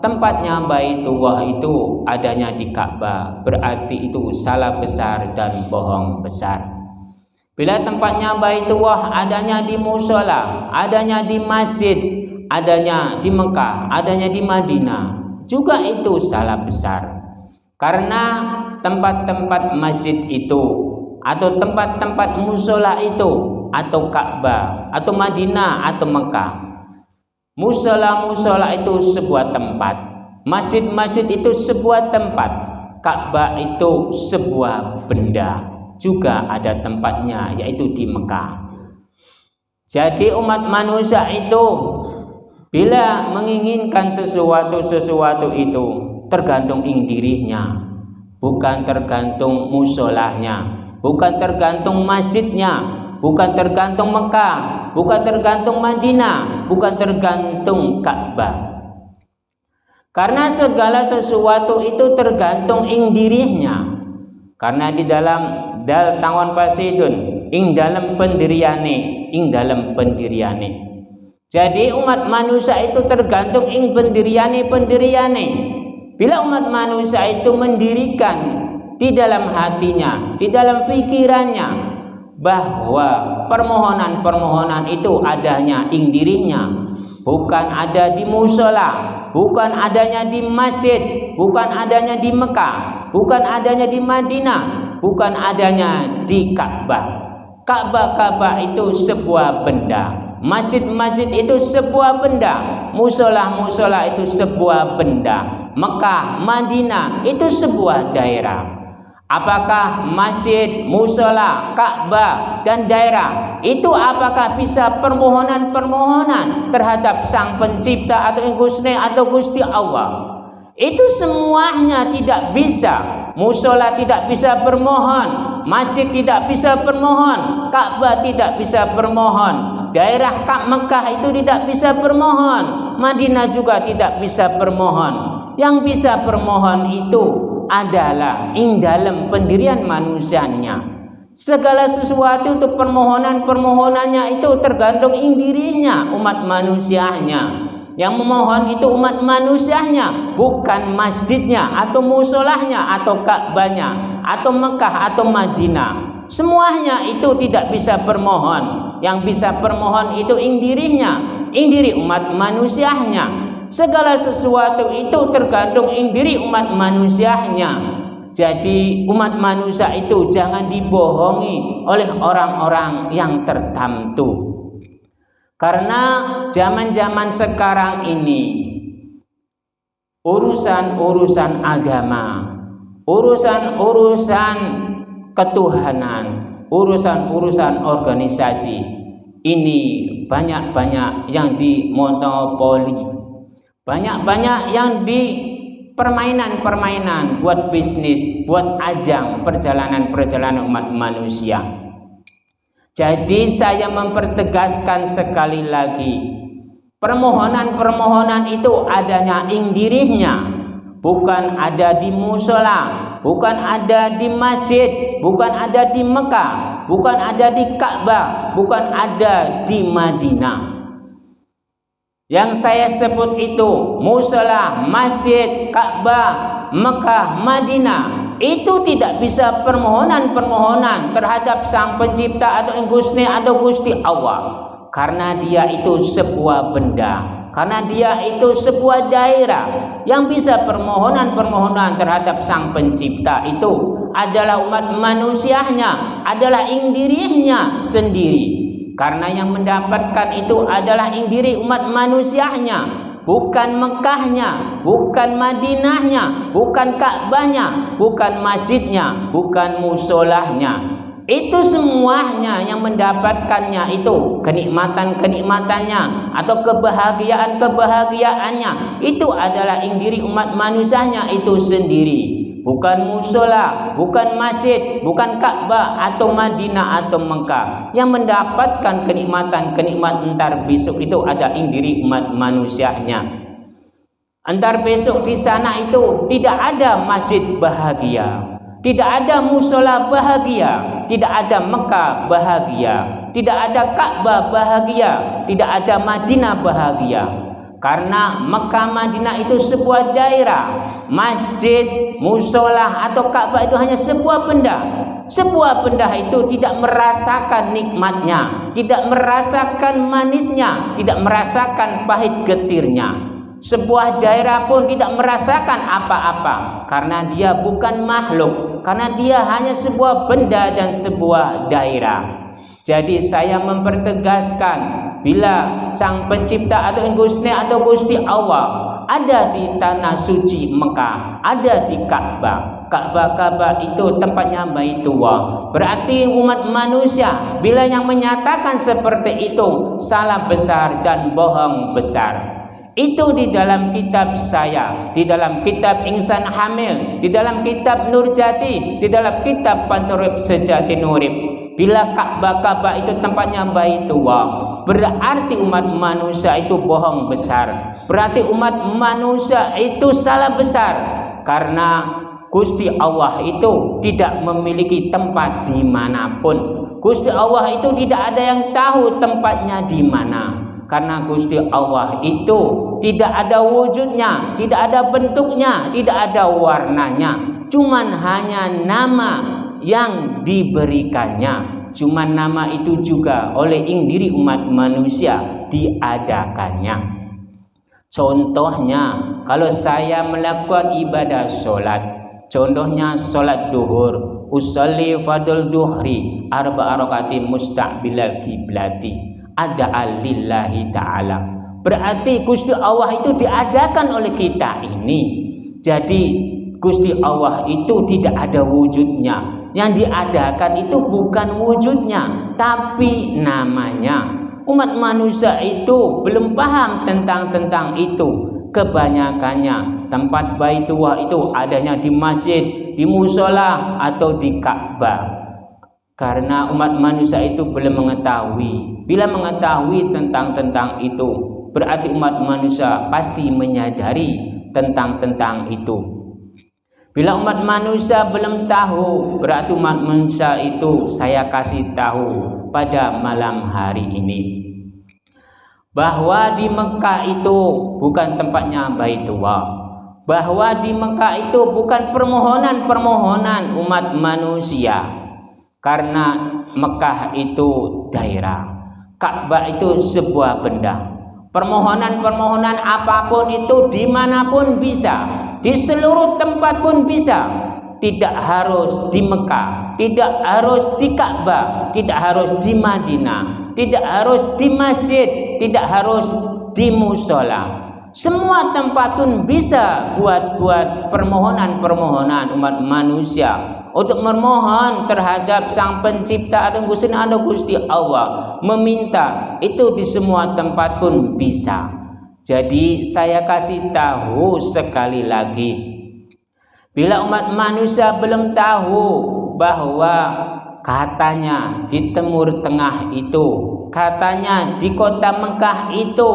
tempatnya Baitullah itu adanya di Ka'bah, berarti itu salah besar dan bohong besar. Bila tempatnya Baitullah adanya di musola, adanya di masjid, adanya di Mekah, adanya di Madinah, juga itu salah besar. Karena tempat-tempat masjid itu atau tempat-tempat musola itu atau Ka'bah atau Madinah atau Mekah, musola itu sebuah tempat, masjid itu sebuah tempat, Ka'bah itu sebuah benda, juga ada tempatnya yaitu di Mekah. Jadi umat manusia itu bila menginginkan sesuatu itu tergantung dirinya, bukan tergantung musolahnya, bukan tergantung masjidnya, bukan tergantung Mekah, bukan tergantung Madinah, bukan tergantung Ka'bah. Karena segala sesuatu itu tergantung dirinya. Karena di dalam dal tangon pasidun dalam pendiriane, Jadi umat manusia itu tergantung pendiriane. Bila umat manusia itu mendirikan di dalam hatinya, di dalam pikirannya, bahwa permohonan itu adanya dirinya, bukan ada di musola, bukan adanya di masjid, bukan adanya di Mekah, bukan adanya di Madinah, bukan adanya di Ka'bah. Ka'bah itu sebuah benda, masjid itu sebuah benda, musola itu sebuah benda, Mekah, Madinah itu sebuah daerah. Apakah masjid, musola, Ka'bah dan daerah itu apakah bisa permohonan-permohonan terhadap Sang Pencipta atau Gusti atau Gusti Allah? Itu semuanya tidak bisa. Musola tidak bisa bermohon, masjid tidak bisa bermohon, Ka'bah tidak bisa bermohon, daerah Mekah itu tidak bisa bermohon, Madinah juga tidak bisa bermohon. Yang bisa bermohon itu adalah ing dalam pendirian manusianya. Segala sesuatu itu permohonannya itu tergantung ing dirinya, umat manusianya. Yang memohon itu umat manusianya, bukan masjidnya atau musolahnya atau Ka'bahnya atau Mekah atau Madinah. Semuanya itu tidak bisa bermohon. Yang bisa bermohon itu ing dirinya, ing diri umat manusianya. Segala sesuatu itu tergantung ing diri umat manusianya. Jadi umat manusia itu jangan dibohongi oleh orang-orang yang tertentu. Karena zaman-zaman sekarang ini urusan-urusan agama, urusan-urusan ketuhanan, urusan-urusan organisasi ini banyak-banyak yang dimonopoli. Banyak-banyak yang di permainan-permainan buat bisnis, buat ajang perjalanan-perjalanan umat manusia. Jadi saya mempertegaskan sekali lagi, permohonan-permohonan itu adanya ing dirinya, bukan ada di musola, bukan ada di masjid, bukan ada di Mekah, bukan ada di Ka'bah, bukan ada di Madinah. Yang saya sebut itu musola, masjid, Ka'bah, Mekah, Madinah, itu tidak bisa permohonan-permohonan terhadap Sang Pencipta atau Gusti Allah, karena dia itu sebuah benda, karena dia itu sebuah daerah. Yang bisa permohonan-permohonan terhadap Sang Pencipta itu adalah umat manusianya, adalah ing dirinya sendiri. Karena yang mendapatkan itu adalah ing diri umat manusianya, bukan Mekahnya, bukan Madinahnya, bukan Ka'bahnya, bukan masjidnya, bukan musolahnya. Itu semuanya yang mendapatkannya itu kenikmatan-kenikmatannya atau kebahagiaan-kebahagiaannya itu adalah ing diri umat manusianya itu sendiri. Bukan musola, bukan masjid, bukan Ka'bah atau Madinah atau Mekah. Yang mendapatkan kenikmatan-kenikmatan entar besok itu ada ing diri umat manusianya. Entar besok di sana itu tidak ada masjid bahagia, tidak ada musola bahagia, tidak ada Mekah bahagia, tidak ada Ka'bah bahagia, tidak ada Madinah bahagia. Karena Mekah Madinah itu sebuah daerah, masjid, musola atau Ka'bah itu hanya sebuah benda. Sebuah benda itu tidak merasakan nikmatnya, tidak merasakan manisnya, tidak merasakan pahit getirnya. Sebuah daerah pun tidak merasakan apa-apa, karena dia bukan makhluk, karena dia hanya sebuah benda dan sebuah daerah. Jadi saya mempertegaskan, bila Sang Pencipta atau Gusti Allah ada di tanah suci Mekah, ada di Ka'bah. Ka'bah itu tempatnya Baitullah. Berarti umat manusia bila yang menyatakan seperti itu salah besar dan bohong besar. Itu di dalam kitab saya, di dalam kitab Insan Hamil, di dalam kitab Nurjati, di dalam kitab Pancorib Sejati Nurib. Bila Ka'bah itu tempatnya Baitullah, berarti umat manusia itu bohong besar. Berarti umat manusia itu salah besar. Karena Gusti Allah itu tidak memiliki tempat dimanapun. Gusti Allah itu tidak ada yang tahu tempatnya di mana. Karena Gusti Allah itu tidak ada wujudnya, tidak ada bentuknya, tidak ada warnanya. Cuman hanya nama yang diberikannya. Cuman nama itu juga oleh ing diri umat manusia diadakannya. Contohnya, kalau saya melakukan ibadah sholat, contohnya sholat duhur, usolli fadl duhri arba'a rakaati mustaqbilal kiblati ada lillahi ta'ala. Berarti Gusti Allah itu diadakan oleh kita ini. Jadi Gusti Allah itu tidak ada wujudnya, Yang diadakan itu bukan wujudnya, tapi namanya. Umat manusia itu belum paham tentang itu. Kebanyakannya tempat Baitullah itu adanya di masjid, di musola, atau di Ka'bah. Karena umat manusia itu belum mengetahui. Bila mengetahui tentang itu, berarti umat manusia pasti menyadari tentang itu. Bila umat manusia belum tahu, berarti umat manusia itu saya kasih tahu pada malam hari ini bahwa di Mekah itu bukan tempatnya Baitullah, bahwa di Mekah itu bukan permohonan umat manusia, karena Mekah itu daerah, Ka'bah itu sebuah benda. Permohonan apapun itu dimanapun bisa, di seluruh tempat pun bisa. Tidak harus di Mekah, tidak harus di Ka'bah, tidak harus di Madinah, tidak harus di masjid, tidak harus di musola. Semua tempat pun bisa buat permohonan umat manusia untuk memohon terhadap Sang Pencipta dan Gusti Allah, meminta itu di semua tempat pun bisa. Jadi saya kasih tahu sekali lagi, bila umat manusia belum tahu bahwa katanya di Timur Tengah itu, katanya di kota Mekah itu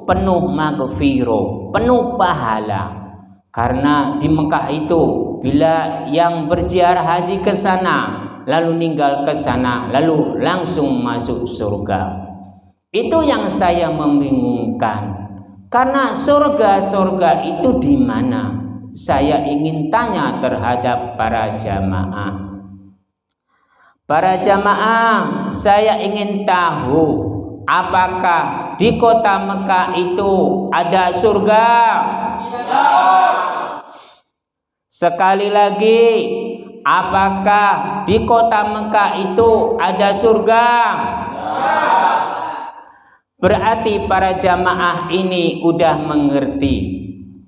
penuh maghfirah, penuh pahala. Karena di Mekah itu bila yang berziarah haji ke sana, lalu meninggal ke sana, lalu langsung masuk surga. Itu yang saya membingungkan. Karena surga itu di mana? Saya ingin tanya terhadap para jamaah. Para jamaah, saya ingin tahu apakah di kota Mekah itu ada surga? Sekali lagi, apakah di kota Mekah itu ada surga? Berarti para jamaah ini udah mengerti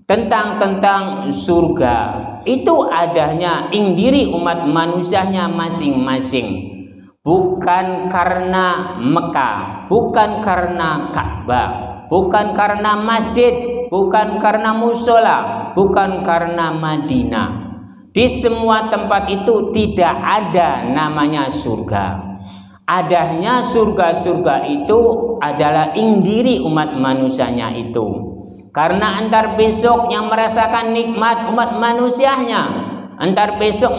tentang surga. Itu adanya indiri umat manusianya masing-masing. Bukan karena Mekah, bukan karena Ka'bah, bukan karena masjid, bukan karena musola, bukan karena Madinah. Di semua tempat itu tidak ada namanya surga. Adanya surga itu adalah indiri umat manusianya itu. Karena antar besok yang merasakan nikmat umat manusianya, antar besok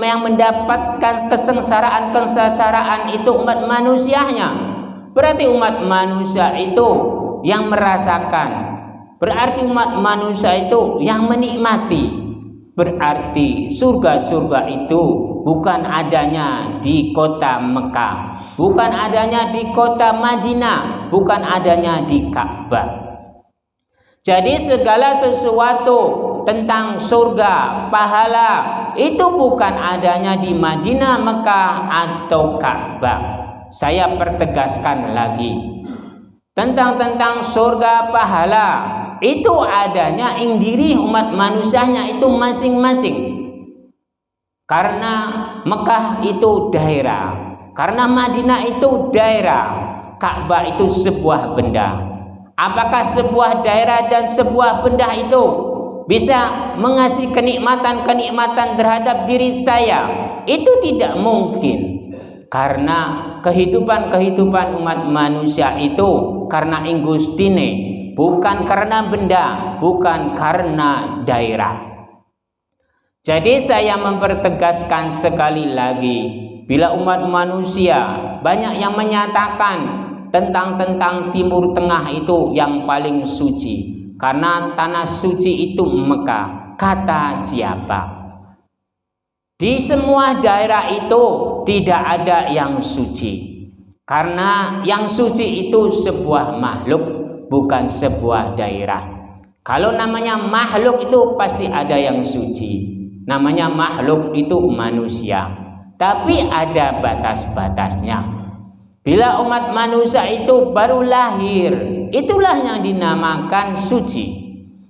yang mendapatkan kesengsaraan itu umat manusianya. Berarti umat manusia itu yang merasakan, berarti umat manusia itu yang menikmati. Berarti surga itu bukan adanya di kota Mekah, bukan adanya di kota Madinah, bukan adanya di Ka'bah. Jadi segala sesuatu tentang surga, pahala itu bukan adanya di Madinah, Mekah, atau Ka'bah. Saya pertegaskan lagi, tentang surga, pahala itu adanya indiri umat manusianya itu masing-masing. Karena Mekah itu daerah, karena Madinah itu daerah, Ka'bah itu sebuah benda. Apakah sebuah daerah dan sebuah benda itu bisa mengasih kenikmatan terhadap diri saya? Itu tidak mungkin. Karena kehidupan umat manusia itu karena Ingustine, bukan karena benda, bukan karena daerah. Jadi saya mempertegaskan sekali lagi, bila umat manusia banyak yang menyatakan tentang Timur Tengah itu yang paling suci, karena tanah suci itu Mekah. Kata siapa? Di semua daerah itu tidak ada yang suci, karena yang suci itu sebuah makhluk, bukan sebuah daerah. Kalau namanya makhluk itu pasti ada yang suci. Namanya makhluk itu manusia, tapi ada batas-batasnya. Bila umat manusia itu baru lahir, itulah yang dinamakan suci.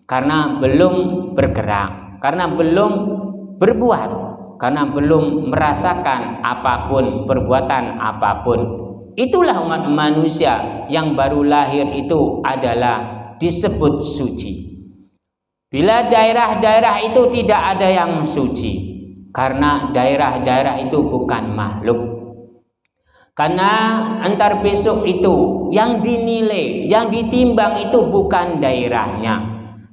Karena belum bergerak, karena belum berbuat, karena belum merasakan apapun, perbuatan apapun. Itulah umat manusia yang baru lahir itu adalah disebut suci. Bila daerah-daerah itu tidak ada yang suci, karena daerah-daerah itu bukan makhluk. Karena antar besok itu yang dinilai, yang ditimbang itu bukan daerahnya.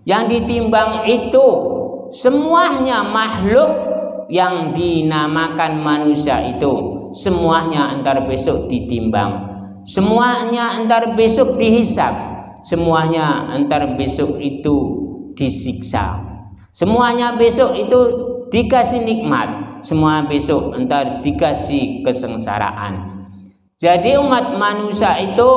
Yang ditimbang itu semuanya makhluk yang dinamakan manusia itu. Semuanya antar besok ditimbang. Semuanya antar besok dihisab. Semuanya antar besok itu disiksa. Semuanya besok itu dikasih nikmat. Semua besok entar dikasih kesengsaraan. Jadi umat manusia itu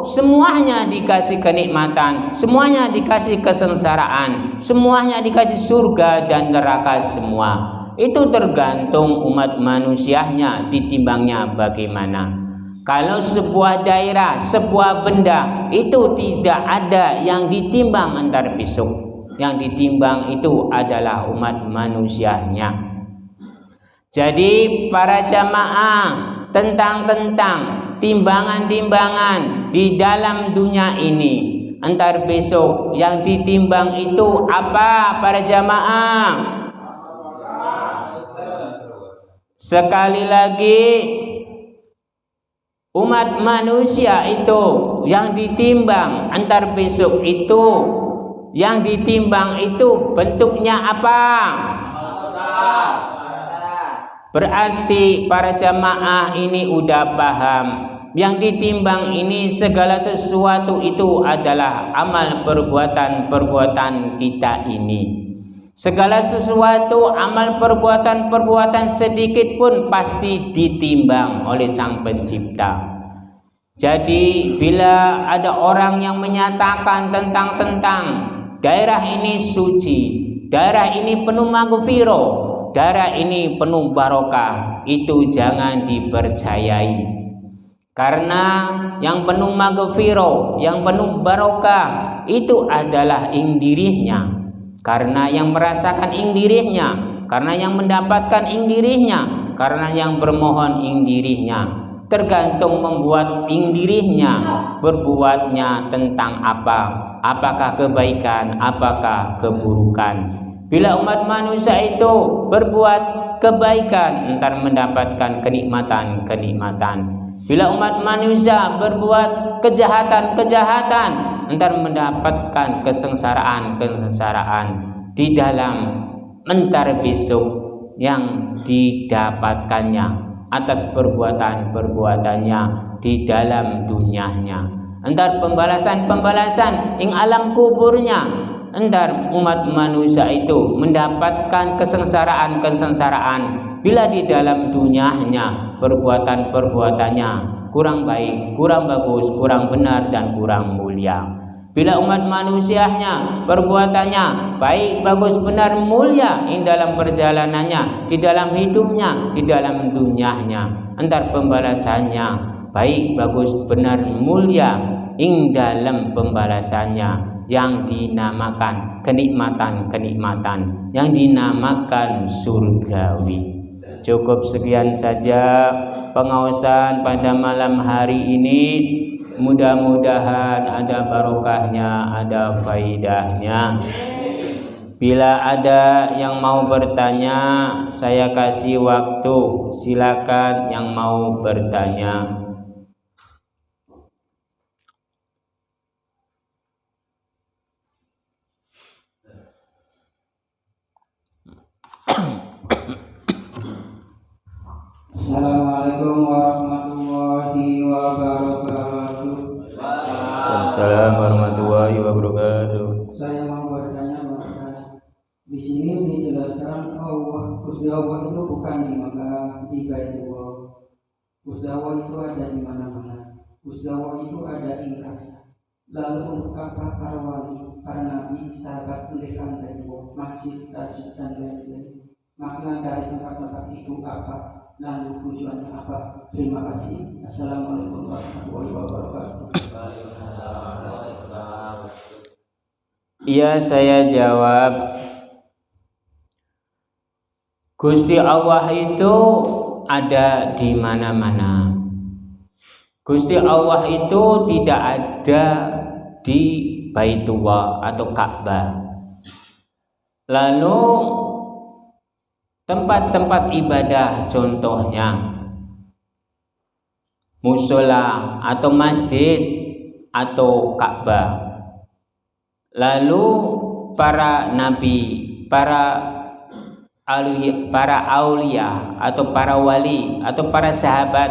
semuanya dikasih kenikmatan, semuanya dikasih kesengsaraan, semuanya dikasih surga dan neraka semua. Itu tergantung umat manusianya ditimbangnya bagaimana. Kalau sebuah daerah, sebuah benda itu tidak ada yang ditimbang antar besok. Yang ditimbang itu adalah umat manusianya. Jadi para jamaah, tentang timbangan-timbangan di dalam dunia ini, antar besok yang ditimbang itu apa para jamaah? Sekali lagi, umat manusia itu yang ditimbang antar besok itu, yang ditimbang itu bentuknya apa? Berarti para jamaah ini udah paham, yang ditimbang ini segala sesuatu itu adalah amal perbuatan-perbuatan kita ini. Segala sesuatu amal perbuatan-perbuatan sedikit pun pasti ditimbang oleh Sang Pencipta. Jadi bila ada orang yang menyatakan tentang daerah ini suci, daerah ini penuh maghfirah, daerah ini penuh barokah, itu jangan dipercayai. Karena yang penuh maghfirah, yang penuh barokah itu adalah indirinya. Karena yang merasakan indirinya, karena yang mendapatkan indirinya, karena yang bermohon indirinya. Tergantung membuat indirinya, berbuatnya tentang apa? Apakah kebaikan, apakah keburukan? Bila umat manusia itu berbuat kebaikan, entar mendapatkan kenikmatan-kenikmatan. Bila umat manusia berbuat kejahatan-kejahatan, entar mendapatkan kesengsaraan-kesengsaraan di dalam entar besok yang didapatkannya atas perbuatan-perbuatannya di dalam dunianya. Entar pembalasan-pembalasan ing alam kuburnya. Entar umat manusia itu mendapatkan kesengsaraan-kesengsaraan bila di dalam dunianya perbuatan-perbuatannya kurang baik, kurang bagus, kurang benar dan kurang mulia. Bila umat manusianya perbuatannya baik, bagus, benar, mulia di dalam perjalanannya, di dalam hidupnya, di dalam dunianya, entar pembalasannya baik, bagus, benar, mulia ing dalam pembalasannya yang dinamakan kenikmatan-kenikmatan, yang dinamakan surgawi. Cukup sekian saja pengawasan pada malam hari ini. Mudah-mudahan ada barokahnya, ada faidahnya. Bila ada yang mau bertanya, saya kasih waktu. Silakan yang mau bertanya. Assalamualaikum warahmatullahi wabarakatuh. Assalamualaikum warahmatullahi wabarakatuh. Saya mau bertanya, Ustaz. Di sini dijelaskan Gusti Allah itu bukan di Makkah, di Baitullah. Gusti Allah itu ada di mana-mana. Gusti Allah itu ada ikhlas. Lalu untuk apa para wali, para nabi, sahabat, pendekar Baitullah, masjid, tajud dan lain-lain? Makna dari tempat-tempat itu apa? Lalu tujuannya apa? Terima kasih. Assalamualaikum warahmatullahi wabarakatuh. Iya, saya jawab. Gusti Allah itu ada di mana-mana. Gusti Allah itu tidak ada di Baitullah atau Ka'bah. Lalu tempat-tempat ibadah contohnya musola atau masjid atau Ka'bah. Lalu para nabi, para aulia atau para wali atau para sahabat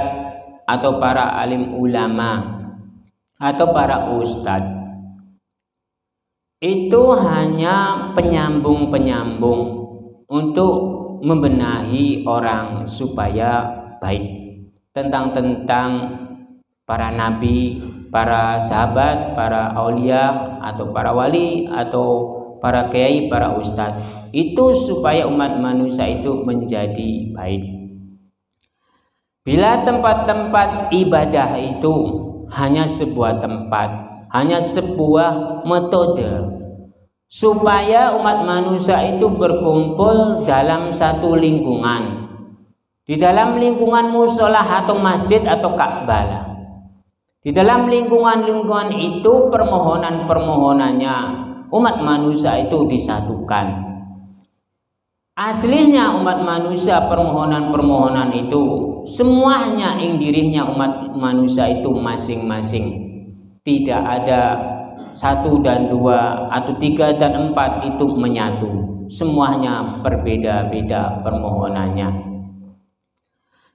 atau para alim ulama atau para ustadz itu hanya penyambung-penyambung untuk membenahi orang supaya baik tentang para nabi, para sahabat, para aulia atau para wali atau para kiai, para ustadz, itu supaya umat manusia itu menjadi baik. Bila tempat-tempat ibadah itu hanya sebuah tempat, hanya sebuah metode supaya umat manusia itu berkumpul dalam satu lingkungan, di dalam lingkungan musola atau masjid atau Ka'bah. Di dalam lingkungan-lingkungan itu permohonan-permohonannya umat manusia itu disatukan. Aslinya umat manusia permohonan-permohonan itu semuanya ing dirinya umat manusia itu masing-masing. Tidak ada 1 dan 2 atau 3 dan 4 itu menyatu. Semuanya berbeda-beda permohonannya.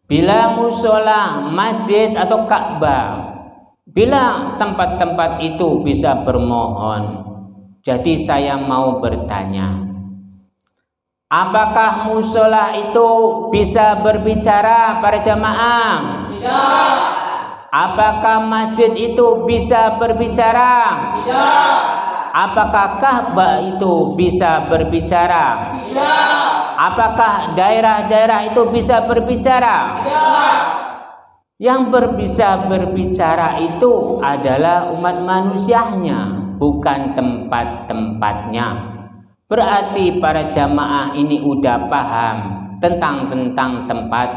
Bila musola, masjid atau Ka'bah, bila tempat-tempat itu bisa bermohon, jadi saya mau bertanya, apakah musola itu bisa berbicara para jamaah? Tidak. Apakah masjid itu bisa berbicara? Tidak. Apakah Ka'bah itu bisa berbicara? Tidak. Apakah daerah-daerah itu bisa berbicara? Tidak. Yang bisa berbicara itu adalah umat manusianya, bukan tempat-tempatnya. Berarti para jamaah ini udah paham tentang tempat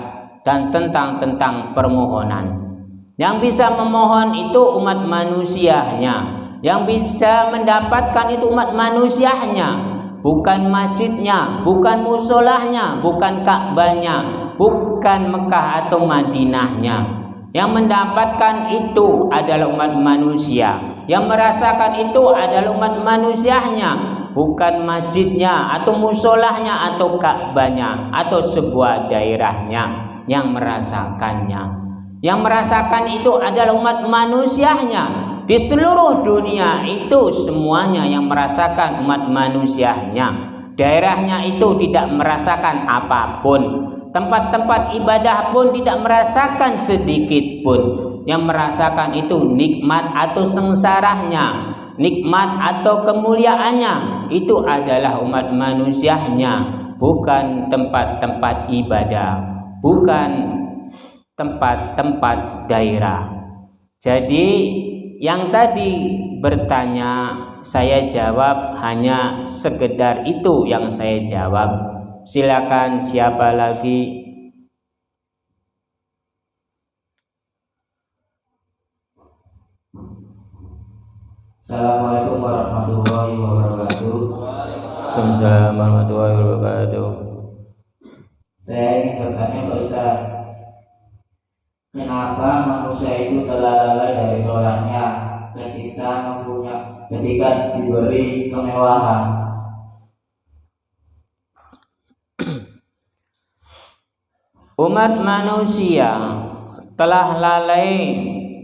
dan tentang permohonan. Yang bisa memohon itu umat manusianya, yang bisa mendapatkan itu umat manusianya, bukan masjidnya, bukan musolahnya, bukan Ka'bahnya, bukan Mekah atau Madinahnya. Yang mendapatkan itu adalah umat manusia, yang merasakan itu adalah umat manusianya, bukan masjidnya atau musolahnya atau Ka'bahnya atau sebuah daerahnya yang merasakannya. Yang merasakan itu adalah umat manusianya. Di seluruh dunia itu semuanya yang merasakan umat manusianya. Daerahnya itu tidak merasakan apapun. Tempat-tempat ibadah pun tidak merasakan sedikit pun. Yang merasakan itu nikmat atau sengsaranya, nikmat atau kemuliaannya, itu adalah umat manusianya, bukan tempat-tempat ibadah, bukan tempat-tempat daerah. Jadi yang tadi bertanya saya jawab hanya sekedar itu yang saya jawab. Silakan siapa lagi? Assalamualaikum warahmatullahi wabarakatuh. Waalaikumsalam warahmatullahi wabarakatuh. Saya ingin bertanya Pak Ustaz, kenapa manusia itu telah lalai dari sholatnya ketika diberi kemewahan? Umat manusia telah lalai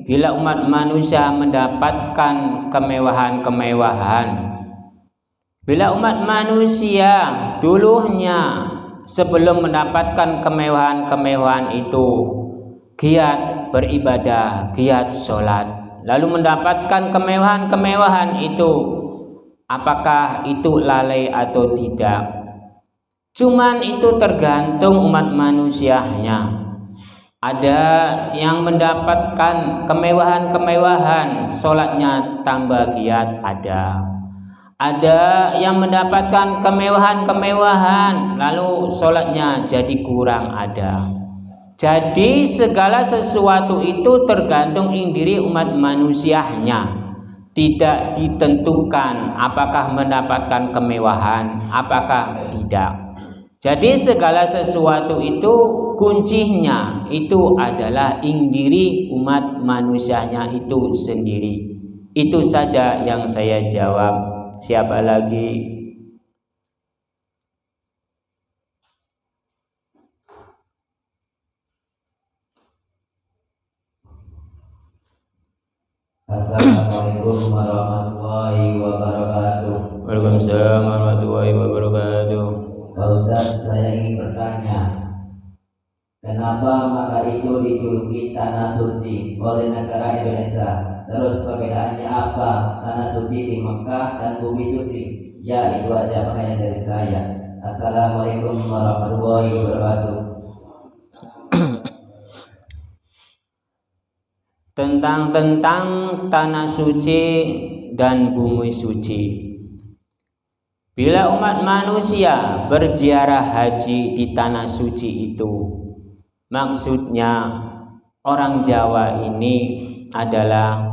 bila umat manusia mendapatkan kemewahan-kemewahan. Bila umat manusia dulunya sebelum mendapatkan kemewahan-kemewahan itu giat beribadah, giat sholat, lalu mendapatkan kemewahan-kemewahan itu, apakah itu lalai atau tidak? Cuman itu tergantung umat manusianya. Ada yang mendapatkan kemewahan-kemewahan, sholatnya tambah giat ada. Ada yang mendapatkan kemewahan-kemewahan lalu sholatnya jadi kurang ada. Jadi segala sesuatu itu tergantung diri umat manusianya. Tidak ditentukan apakah mendapatkan kemewahan, apakah tidak. Jadi segala sesuatu itu kuncinya itu adalah diri umat manusianya itu sendiri. Itu saja yang saya jawab. Siapa lagi? Assalamualaikum warahmatullahi wabarakatuh. Waalaikumsalam warahmatullahi wabarakatuh. Pak Ustadz, saya ingin bertanya, kenapa maka itu dijuluki tanah suci oleh negara Indonesia? Terus perbedaannya apa tanah suci di Mekah dan bumi suci? Ya, itu aja pertanyaan dari saya. Assalamualaikum warahmatullahi wabarakatuh. Tentang tanah suci dan bumi suci. Bila umat manusia berziarah haji di tanah suci itu, maksudnya orang Jawa ini adalah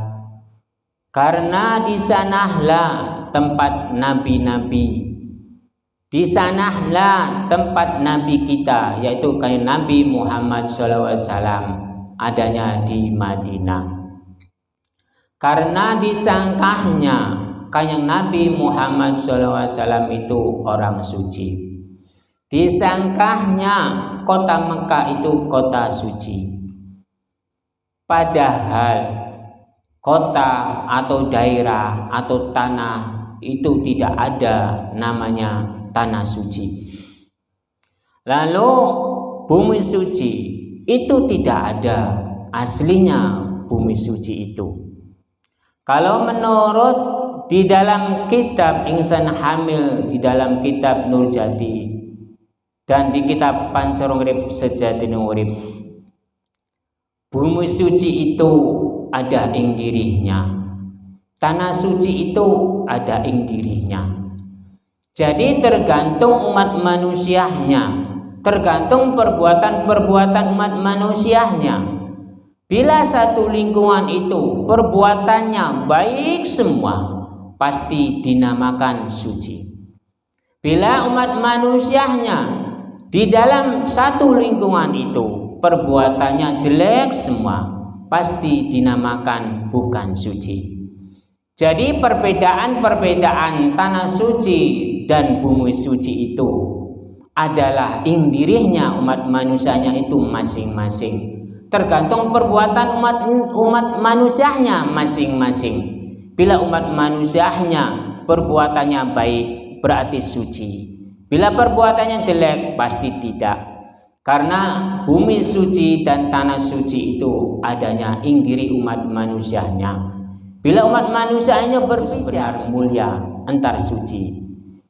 karena di sanalah tempat nabi-nabi, di sanalah tempat nabi kita, yaitu kayak Nabi Muhammad SAW adanya di Madinah. Karena disangkahnya kayak Nabi Muhammad SAW itu orang suci, disangkahnya kota Mekah itu kota suci, padahal kota atau daerah atau tanah itu tidak ada namanya tanah suci. Lalu bumi suci itu tidak ada aslinya bumi suci itu. Kalau menurut di dalam kitab Insan Hamil, di dalam kitab Nurjati dan di kitab Pancarung Urip Sejati Urip, bumi suci itu ada ing dirinya, tanah suci itu ada ing dirinya. Jadi tergantung umat manusianya, tergantung perbuatan-perbuatan umat manusianya. Bila satu lingkungan itu perbuatannya baik semua, pasti dinamakan suci. Bila umat manusianya di dalam satu lingkungan itu perbuatannya jelek semua, pasti dinamakan bukan suci. Jadi perbedaan-perbedaan tanah suci dan bumi suci itu adalah dirinya umat manusianya itu masing-masing. Tergantung perbuatan umat manusianya masing-masing. Bila umat manusianya perbuatannya baik berarti suci. Bila perbuatannya jelek pasti tidak. Karena bumi suci dan tanah suci itu adanya diri umat manusianya. Bila umat manusianya berpijak mulia antar suci.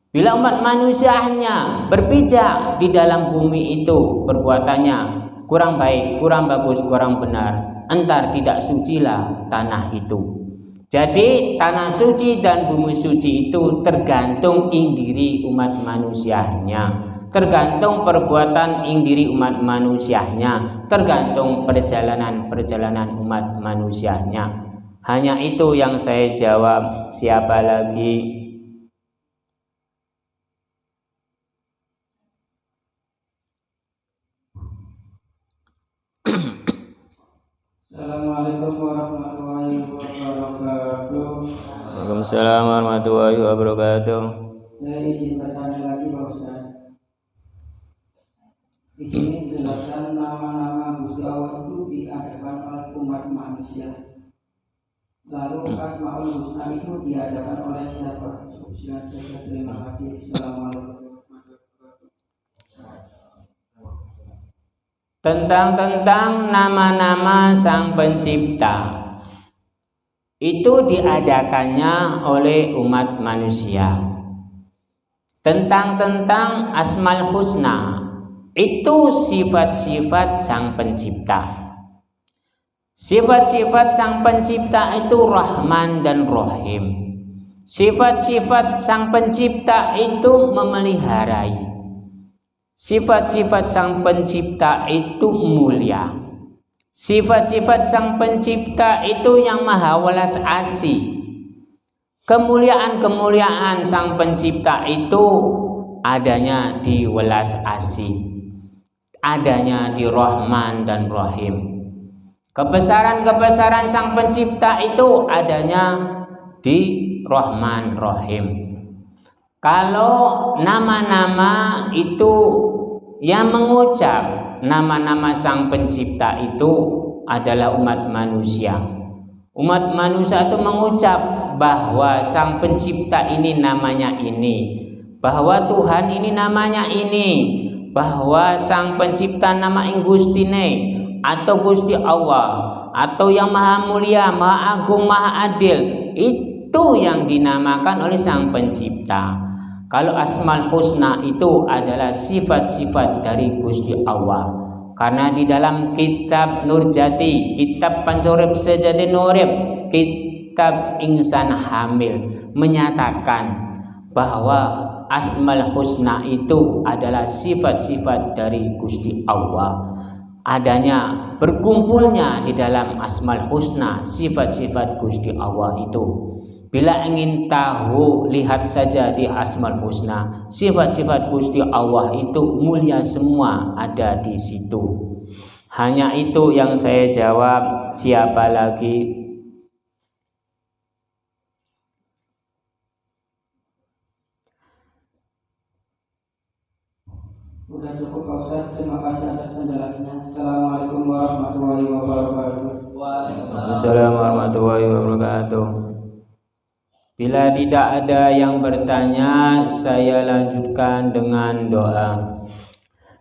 Bila umat manusianya berpijak di dalam bumi itu perbuatannya kurang baik, kurang bagus, kurang benar, entar tidak sucilah tanah itu. Jadi tanah suci dan bumi suci itu tergantung diri umat manusianya, tergantung perbuatan diri umat manusianya, tergantung perjalanan umat manusianya. Hanya itu yang saya jawab. Siapa lagi? Assalamualaikum warahmatullahi wabarakatuh. Waalaikumsalam warahmatullahi wabarakatuh. Saya izin bertanya lagi Pak Ustaz. Di sini dijelaskan nama-nama Gusti Allah itu diadakan oleh umat manusia. Lalu Asmaul Husna itu diadakan oleh siapa? Terima kasih. Assalamualaikum. Tentang nama-nama Sang Pencipta itu diadakannya oleh umat manusia. Tentang Asmaul Husna itu sifat-sifat Sang Pencipta. Sifat-sifat Sang Pencipta itu Rahman dan Rahim. Sifat-sifat Sang Pencipta itu memeliharai. Sifat-sifat Sang Pencipta itu mulia. Sifat-sifat Sang Pencipta itu yang maha welas asih. Kemuliaan-kemuliaan Sang Pencipta itu adanya di welas asih, adanya di Rahman dan Rahim. Kebesaran-kebesaran Sang Pencipta itu adanya di Rahman Rahim. Kalau nama-nama itu yang mengucap nama-nama Sang Pencipta itu adalah umat manusia. Umat manusia itu mengucap bahwa Sang Pencipta ini namanya ini, bahwa Tuhan ini namanya ini, bahwa Sang Pencipta nama Gustine atau Gusti Allah atau yang maha mulia, maha agung, maha adil, itu yang dinamakan oleh Sang Pencipta. Kalau Asmaul Husna itu adalah sifat-sifat dari Gusti Allah. Karena di dalam kitab Nurjati, kitab Pancorep Sejati Nurib, kitab Insan Hamil menyatakan bahwa Asmaul Husna itu adalah sifat-sifat dari Gusti Allah. Adanya berkumpulnya di dalam Asmaul Husna sifat-sifat Gusti Allah itu. Bila ingin tahu, lihat saja di Asmaul Husna. Sifat-sifat Gusti Allah itu mulia semua ada di situ. Hanya itu yang saya jawab. Siapa lagi? Udah cukup Pak Ustadz, terima kasih atas penjelasannya. Assalamualaikum warahmatullahi wabarakatuh. Waalaikumsalam warahmatullahi wabarakatuh. Bila tidak ada yang bertanya, saya lanjutkan dengan doa.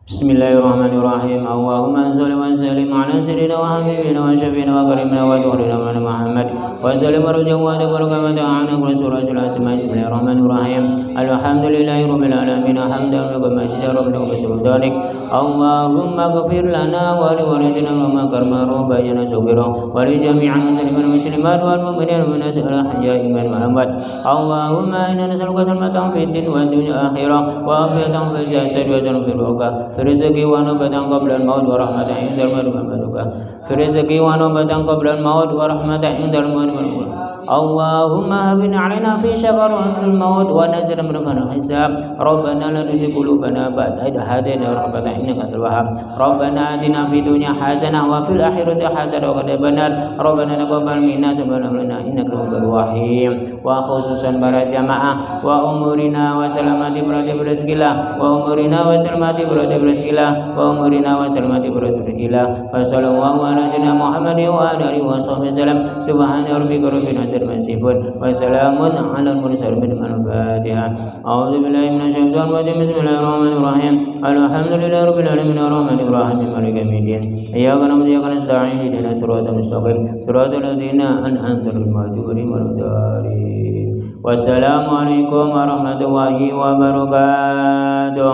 Bismillahirrahmanirrahim. Allahumma shalli wa sallim ala sayyidina wa habibina wa syafiina wa karimina wa tuhrina Muhammad wa sallim wa rujum wa tabarakata ala rasulullah Bismillahirrahmanirrahim. Alhamdulillahi rabbil alamin hamdan wa majida rabbana wa subhanak. Allahumma ghfir lana wa li walidina wa ma karma rabbana saghira wa li jami'il muslimin wal muslimat wal mu'minin wa nas'aluka hayya iman Muhammad. Allahumma inna nas'aluka salamatan fid din wa dunya akhirah wa afiyatan fil jasad wa salamatan fil ruh. Rezeki wa nabatan qabla al-maut wa rahmatan indal maut wa barakah. Rezeki wa nabatan qabla al-maut wa rahmatan indal maut wa barakah. Allahumma habina alaina fi syakaratil maut wa nazil min hisab. Rabbana la tuzigh qulubana ba'da idh hadaytana wa hab lana innaka antal wahhab. Rabbana atina fid dunya hasanah wa fil akhirati hasanah wa qina adzabannar. Rabbana taqabbal minna subhanaka innaka antal rahim. Wa khususan para jamaah wa umurina wa salamati berizkilah wa umurina wa salamati berizkilah wa umurina wa salamati berizkilah. Wa sallallahu ala sayyidina Muhammadin wa alihi wa sahbihi wasallam. Subhana rabbika rabbil izzati wa salamun ala al-mursalin al-Fatihah. A'udzu billahi minasy syaithanir rajim. Bismillahirrahmanirrahim. Alhamdulillahi rabbil alamin arrahmanir rahim maliki yaumiddin. Iyyaka na'budu wa iyyaka nasta'in ihdinas siratal mustaqim siratal ladzina an'amta 'alaihim ghairil maghdubi 'alaihim. Wassalamu alaikum warahmatullahi wabarakatuh.